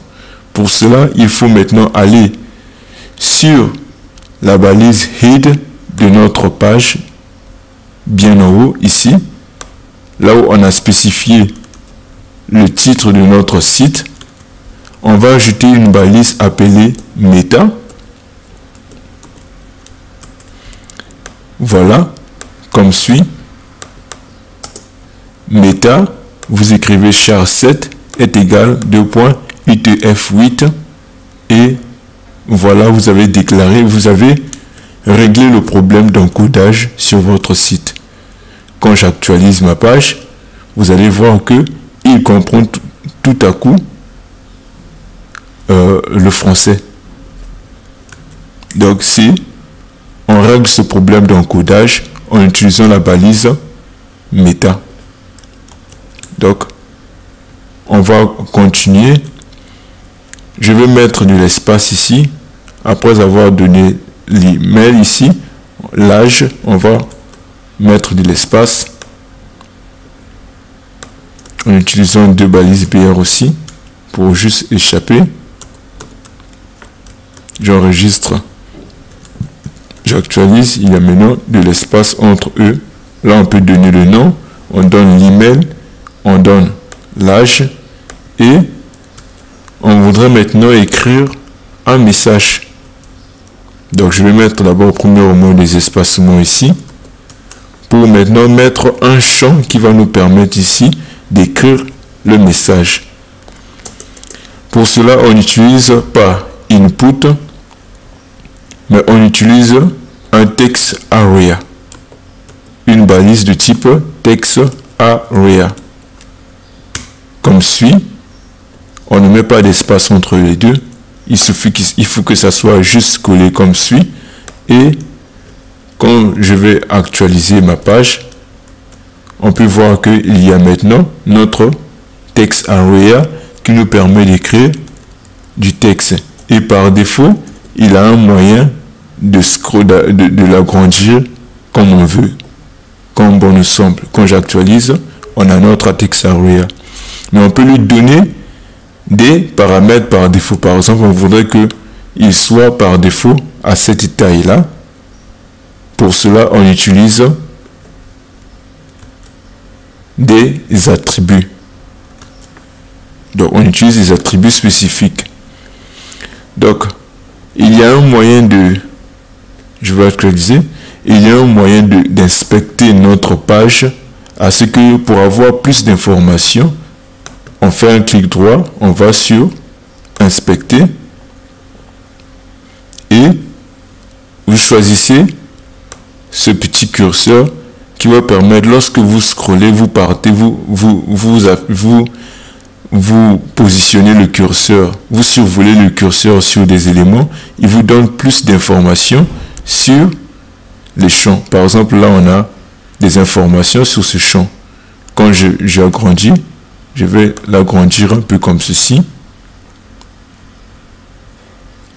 Pour cela, il faut maintenant aller sur la balise head de notre page, bien en haut, ici, là où on a spécifié le titre de notre site. On va ajouter une balise appelée Meta. Voilà, comme suit. Meta, vous écrivez char7 est égal 2.utf8 et voilà, vous avez déclaré, vous avez réglé le problème d'encodage sur votre site. Quand j'actualise ma page, vous allez voir que il comprend tout à coup le français. Donc si on règle ce problème d'encodage en utilisant la balise Meta. Donc on va continuer. Je vais mettre de l'espace ici. Après avoir donné l'email ici, l'âge, on va mettre de l'espace en utilisant deux balises BR aussi pour juste échapper. J'enregistre, j'actualise, il y a maintenant de l'espace entre eux. Là on peut donner le nom, on donne l'email, on donne l'âge et on voudrait maintenant écrire un message. Donc je vais mettre d'abord premièrement des espacements ici pour maintenant mettre un champ qui va nous permettre ici d'écrire le message. Pour cela on n'utilise pas input mais on utilise un text area, une balise de type text area comme suit. On ne met pas d'espace entre les deux. Il faut que ça soit juste collé comme suit. Et quand je vais actualiser ma page, on peut voir qu'il y a maintenant notre text area qui nous permet d'écrire du texte. Et par défaut, il a un moyen de l'agrandir comme on veut, comme bon nous semble. Quand j'actualise, on a notre text area. Mais on peut lui donner des paramètres par défaut. Par exemple, on voudrait qu'il soit par défaut à cette taille-là. Pour cela, on utilise des attributs. Donc, on utilise des attributs spécifiques. Donc, il y a un moyen de... Je vais actualiser. Il y a un moyen d'inspecter notre page à ce que pour avoir plus d'informations, on fait un clic droit, on va sur inspecter et vous choisissez ce petit curseur qui va permettre, lorsque vous scrollez, vous partez, vous positionnez le curseur, vous survolez le curseur sur des éléments, il vous donne plus d'informations sur les champs. Par exemple, là on a des informations sur ce champ. Quand j'agrandis, je vais l'agrandir un peu comme ceci.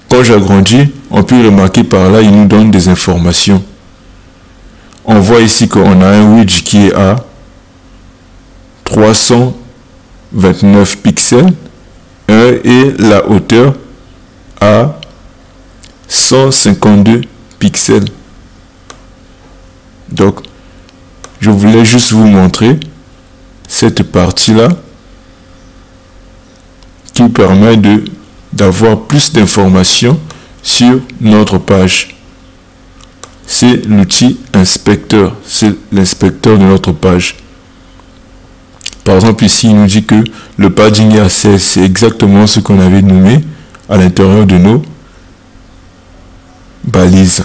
Quand j'agrandis, on peut remarquer par là, il nous donne des informations. On voit ici qu'on a un widget qui est à 329 pixels et la hauteur à 152 pixels. Donc, je voulais juste vous montrer cette partie-là qui permet d'avoir plus d'informations sur notre page. C'est l'outil inspecteur, c'est l'inspecteur de notre page. Par exemple, ici, il nous dit que le padding est à 16, c'est exactement ce qu'on avait nommé à l'intérieur de nos balises.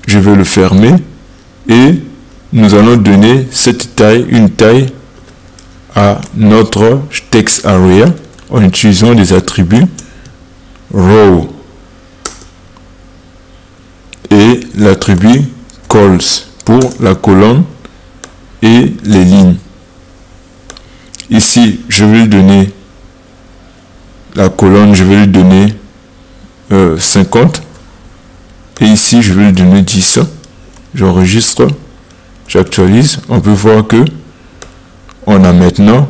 Je vais le fermer et nous allons donner cette taille, une taille à notre text area en utilisant des attributs row. l'attribut calls pour la colonne et les lignes. Ici, je vais lui donner la colonne, je vais lui donner 50. Et ici, je vais lui donner 10. J'enregistre, j'actualise. On peut voir que on a maintenant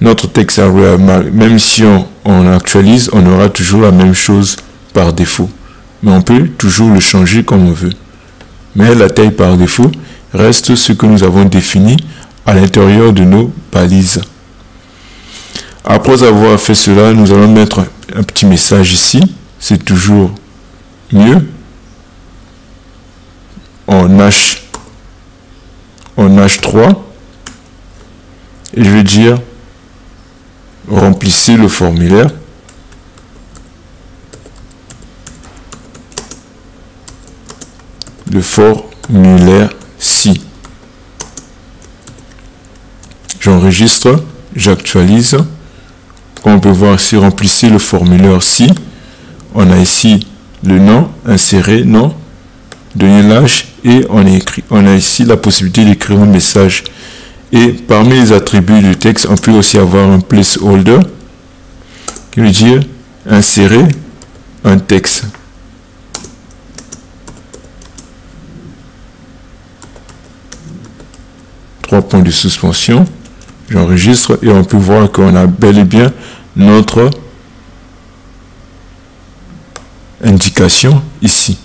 notre texte Arial. Même si on actualise, on aura toujours la même chose par défaut. Mais on peut toujours le changer comme on veut. Mais la taille par défaut reste ce que nous avons défini à l'intérieur de nos balises. Après avoir fait cela, nous allons mettre un petit message ici. C'est toujours mieux. En H3. Et je vais dire remplissez le formulaire. Le formulaire si. J'enregistre, j'actualise. Comme on peut voir ici, remplissez le formulaire si. On a ici le nom, insérer nom, donner l'âge et on a ici la possibilité d'écrire un message. Et parmi les attributs du texte, on peut aussi avoir un placeholder qui veut dire insérer un texte. Trois points de suspension. J'enregistre et on peut voir qu'on a bel et bien notre indication ici.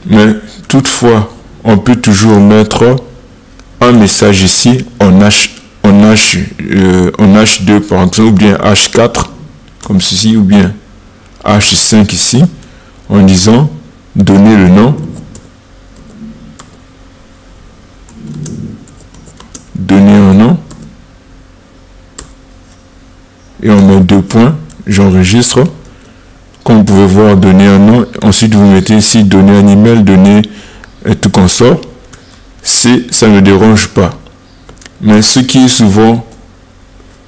Mais toutefois, on peut toujours mettre un message ici en H2 par exemple, ou bien H4 comme ceci, ou bien H5 ici, en disant donner le nom, donner un nom, et on met 2 points, j'enregistre. Comme vous pouvez voir, donner un nom, ensuite vous mettez ici donner un email, donner et tout consort. Ça ne dérange pas. Mais ce qui est souvent,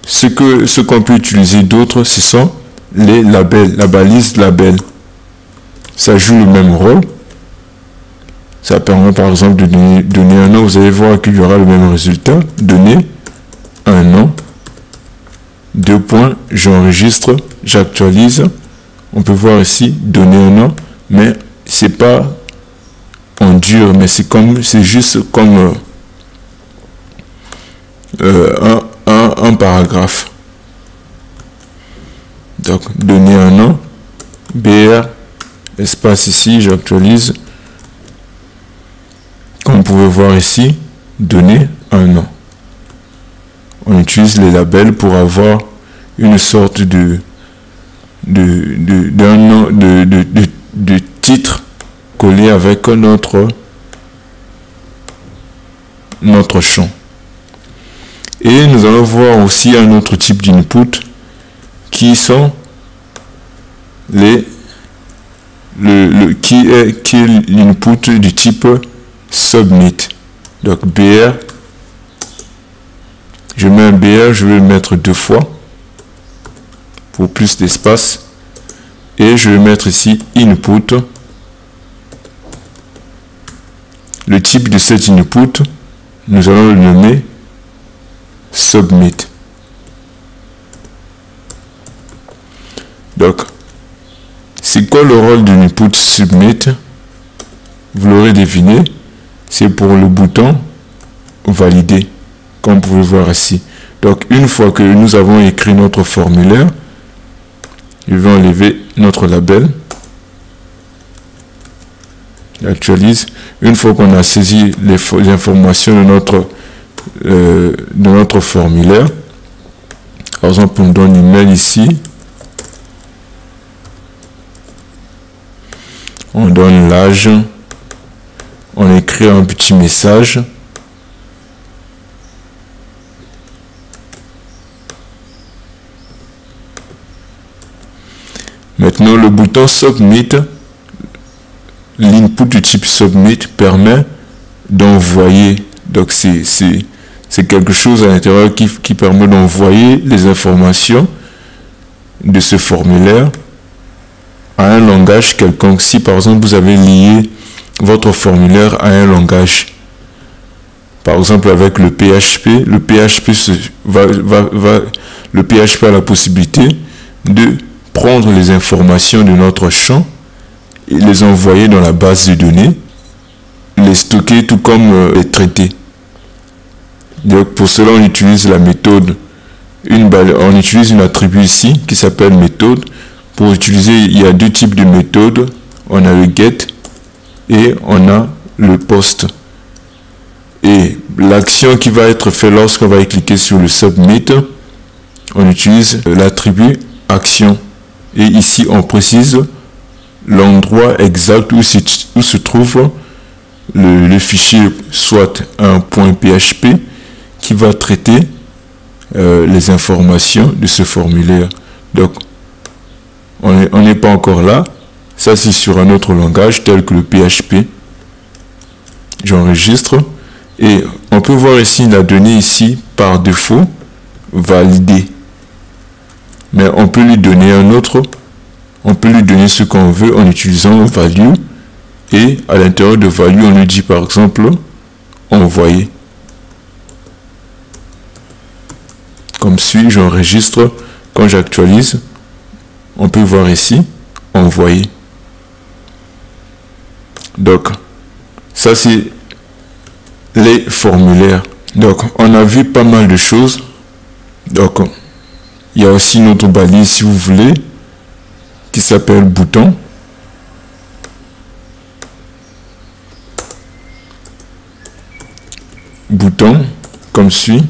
ce qu'on peut utiliser d'autres, ce sont les labels, la balise label. Ça joue le même rôle. Ça permet par exemple de donner un nom. Vous allez voir qu'il y aura le même résultat. Donner un nom. 2 points, j'enregistre, j'actualise. On peut voir ici donner un nom, mais c'est pas en dur, mais c'est juste comme un paragraphe. Donc donner un nom, BR, espace ici, j'actualise. Comme vous pouvez voir ici, donner un nom. On utilise les labels pour avoir une sorte de titre collé avec notre champ. Et nous allons voir aussi un autre type d'input qui sont qui est l'input du type submit. Donc BR, je mets un BR, je vais le mettre 2 fois pour plus d'espace, et je vais mettre ici input. Le type de cet input, nous allons le nommer submit. Donc c'est quoi le rôle de l'input submit? Vous l'aurez deviné, c'est pour le bouton valider, comme vous pouvez voir ici. Donc une fois que nous avons écrit notre formulaire, je vais enlever notre label, actualise. Une fois qu'on a saisi les informations de notre formulaire, par exemple on donne email ici, on donne l'âge, on écrit un petit message, maintenant le bouton submit, l'input du type submit permet d'envoyer, donc c'est quelque chose à l'intérieur qui permet d'envoyer les informations de ce formulaire à un langage quelconque. Si par exemple vous votre formulaire à un langage. Par exemple, avec le PHP, le PHP a la possibilité de prendre les informations de notre champ et les envoyer dans la base de données, les stocker tout comme les traiter. Donc pour cela, on utilise la méthode, on utilise une attribut ici qui s'appelle méthode. Pour utiliser, il y a deux types de méthodes. On a le get et on a le post. Et l'action qui va être faite lorsqu'on va cliquer sur le submit, on utilise l'attribut action. Et ici, on précise l'endroit exact où se trouve le fichier, soit un .php qui va traiter les informations de ce formulaire. Donc, on n'est pas encore là. Ça, c'est sur un autre langage tel que le PHP. J'enregistre. Et on peut voir ici la donnée ici par défaut validée. Mais on peut lui donner un autre. On peut lui donner ce qu'on veut en utilisant value. Et à l'intérieur de value, on lui dit par exemple envoyer. Comme suit, j'enregistre. Quand j'actualise, on peut voir ici envoyer. Donc, ça c'est les formulaires. Donc, on a vu pas mal de choses. Donc, il y a aussi notre balise, si vous voulez, qui s'appelle bouton. Bouton, comme suit.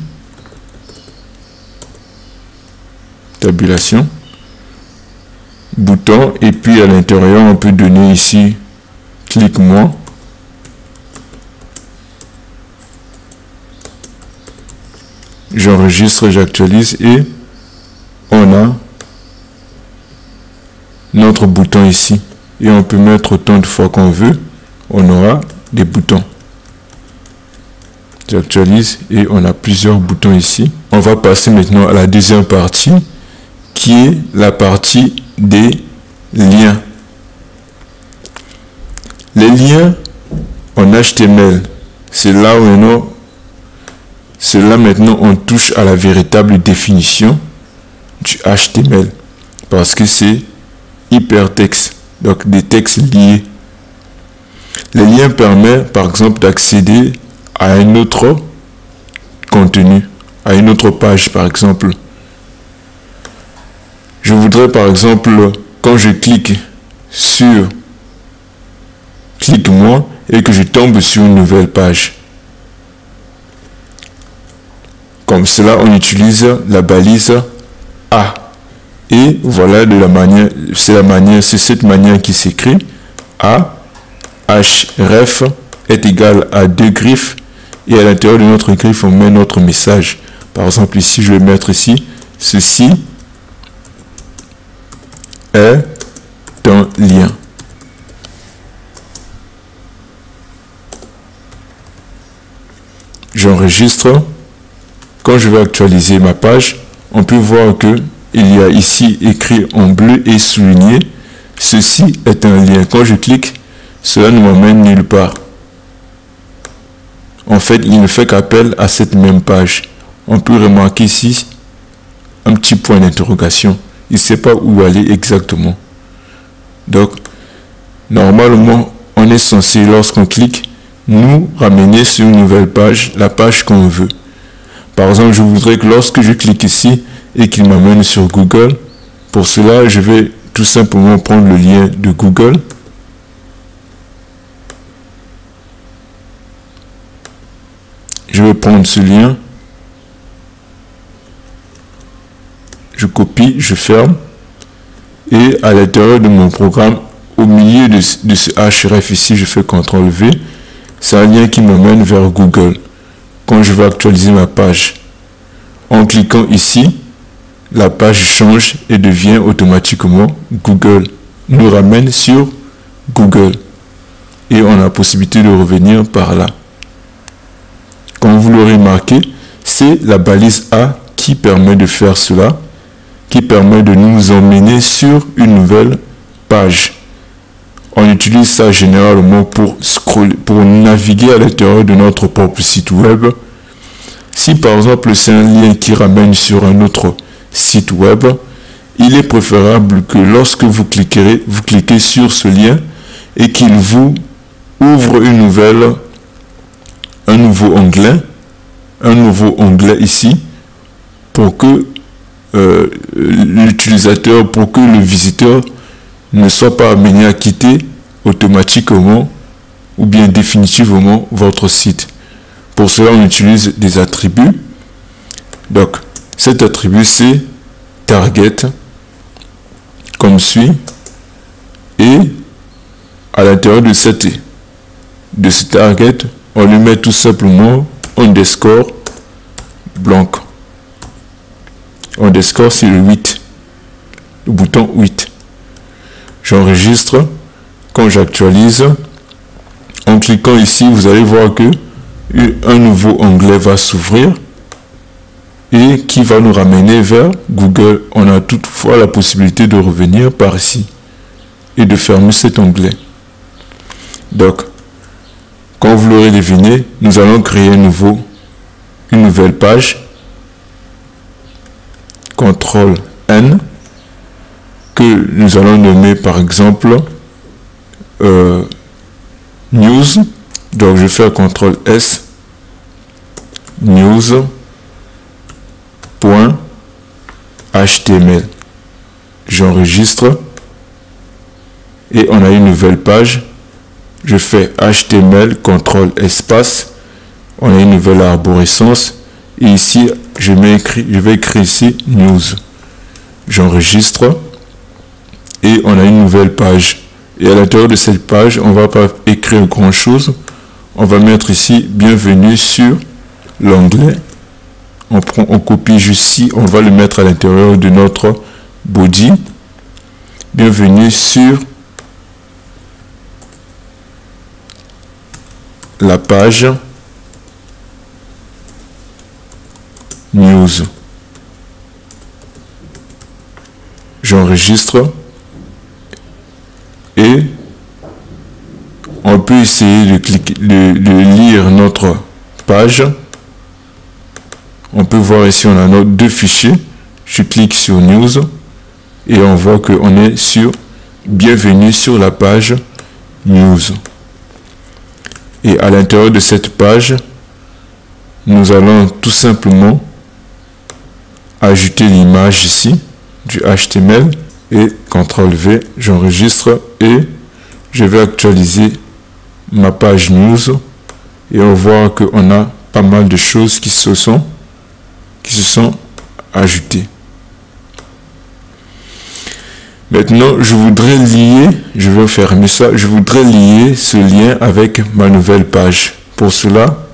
Tabulation. Bouton, et puis à l'intérieur, on peut donner ici, clique-moi. J'enregistre, j'actualise et on a notre bouton ici. Et on peut mettre autant de fois qu'on veut. On aura des boutons. J'actualise et on a plusieurs boutons ici. On va passer maintenant à la deuxième partie qui est la partie des liens. Les liens en HTML, c'est là maintenant on touche à la véritable définition du HTML parce que c'est hypertexte, donc des textes liés. Les liens permettent par exemple d'accéder à un autre contenu, à une autre page par exemple. Je voudrais par exemple, quand je clique sur clique-moi et que je tombe sur une nouvelle page. Comme cela, on utilise la balise A. Et voilà de la manière, c'est cette manière qui s'écrit. A, href est égal à 2 griffes. Et à l'intérieur de notre griffe, on met notre message. Par exemple, ici, je vais mettre ici, ceci est un lien. J'enregistre. Quand je vais actualiser ma page, on peut voir que il y a ici écrit en bleu et souligné, ceci est un lien. Quand je clique, cela ne m'emmène nulle part. En fait, il ne fait qu'appel à cette même page. On peut remarquer ici un petit point d'interrogation. Il ne sait pas où aller exactement. Donc, normalement, on est censé, lorsqu'on clique, nous ramener sur une nouvelle page, la page qu'on veut. Par exemple, je voudrais que lorsque je clique ici et qu'il m'amène sur Google, pour cela, je vais tout simplement prendre le lien de Google. Je vais prendre ce lien. Je copie, je ferme. Et à l'intérieur de mon programme, au milieu de ce href ici, je fais CTRL-V. C'est un lien qui m'emmène vers Google. Quand je vais actualiser ma page, en cliquant ici, la page change et devient automatiquement Google. Nous ramène sur Google. Et on a la possibilité de revenir par là. Comme vous l'aurez remarqué, c'est la balise A qui permet de faire cela, qui permet de nous emmener sur une nouvelle page. On utilise ça généralement pour scroller, pour naviguer à l'intérieur de notre propre site web. Si par exemple c'est un lien qui ramène sur un autre site web, il est préférable que lorsque vous cliquez sur ce lien et qu'il vous ouvre un nouveau onglet ici pour que l'utilisateur, pour que le visiteur ne soit pas amené à quitter automatiquement ou bien définitivement votre site. Pour cela, on utilise des attributs. Donc, cet attribut, c'est target, comme suit. Et à l'intérieur de ce target, on lui met tout simplement underscore blanc. Underscore, c'est le 8. Le bouton 8. J'enregistre. Quand j'actualise, en cliquant ici, vous allez voir que un nouveau onglet va s'ouvrir et qui va nous ramener vers Google. On a toutefois la possibilité de revenir par ici et de fermer cet onglet. Donc, quand vous l'aurez deviné, nous allons créer une nouvelle page. CTRL N, que nous allons nommer par exemple news. Donc je fais CTRL S, news.html. J'enregistre et on a une nouvelle page. Je fais HTML, CTRL espace. On a une nouvelle arborescence. Et ici, je vais écrire ici news. J'enregistre et on a une nouvelle page. Et à l'intérieur de cette page, on ne va pas écrire grand chose. On va mettre ici bienvenue sur l'onglet. On copie juste ici, on va le mettre à l'intérieur de notre body. Bienvenue sur la page news. J'enregistre et on peut essayer de lire notre page. On peut voir ici on a nos deux fichiers. Je clique sur news et on voit qu'on est sur bienvenue sur la page news. Et à l'intérieur de cette page, nous allons tout simplement ajouter l'image ici du HTML et CTRL V, j'enregistre et je vais actualiser ma page news et on voit qu'on a pas mal de choses qui se sont ajoutées. Maintenant, je vais fermer ça, je voudrais lier ce lien avec ma nouvelle page. Pour cela,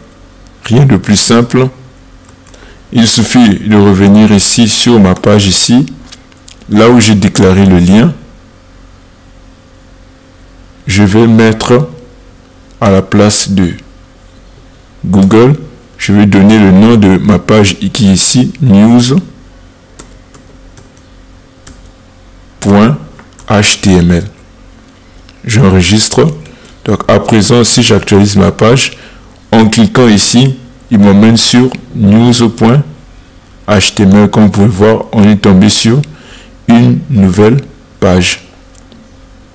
rien de plus simple. Il suffit de revenir ici sur ma page ici, là où j'ai déclaré le lien. Je vais mettre à la place de Google, je vais donner le nom de ma page qui est ici, news.html. J'enregistre. Donc à présent, si j'actualise ma page, en cliquant ici, il m'emmène sur news.html. Comme vous pouvez voir, on est tombé sur une nouvelle page.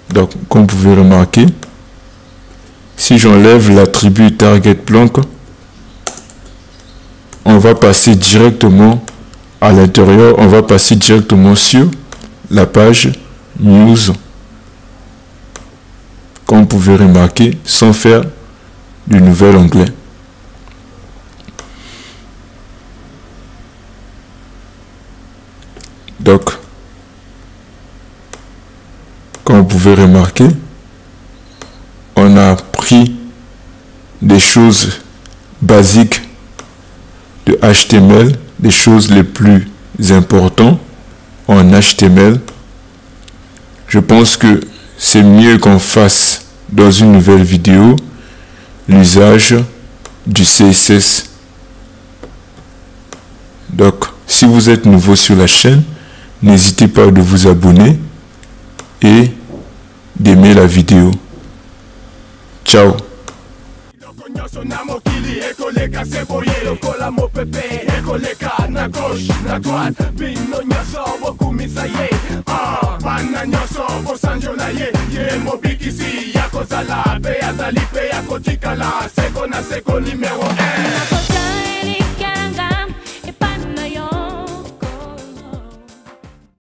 Donc, comme vous pouvez remarquer, si j'enlève l'attribut target blanc, on va passer directement à l'intérieur, on va passer directement sur la page news. Comme vous pouvez remarquer, sans faire de nouvel onglet. Donc, comme vous pouvez remarquer, on a pris des choses basiques de HTML, des choses les plus importantes en HTML. Je pense que c'est mieux qu'on fasse dans une nouvelle vidéo l'usage du CSS. Donc, si vous êtes nouveau sur la chaîne, n'hésitez pas de vous abonner et d'aimer la vidéo. Ciao. Na mokili ekoleka seboye lokola mopepe ekoleka na gauche na droite bino nyonso bokumisa ye bana nyonso bosanjola ye mobikisi ya kozala pe azali pe ya kotikala seko na seko numero 1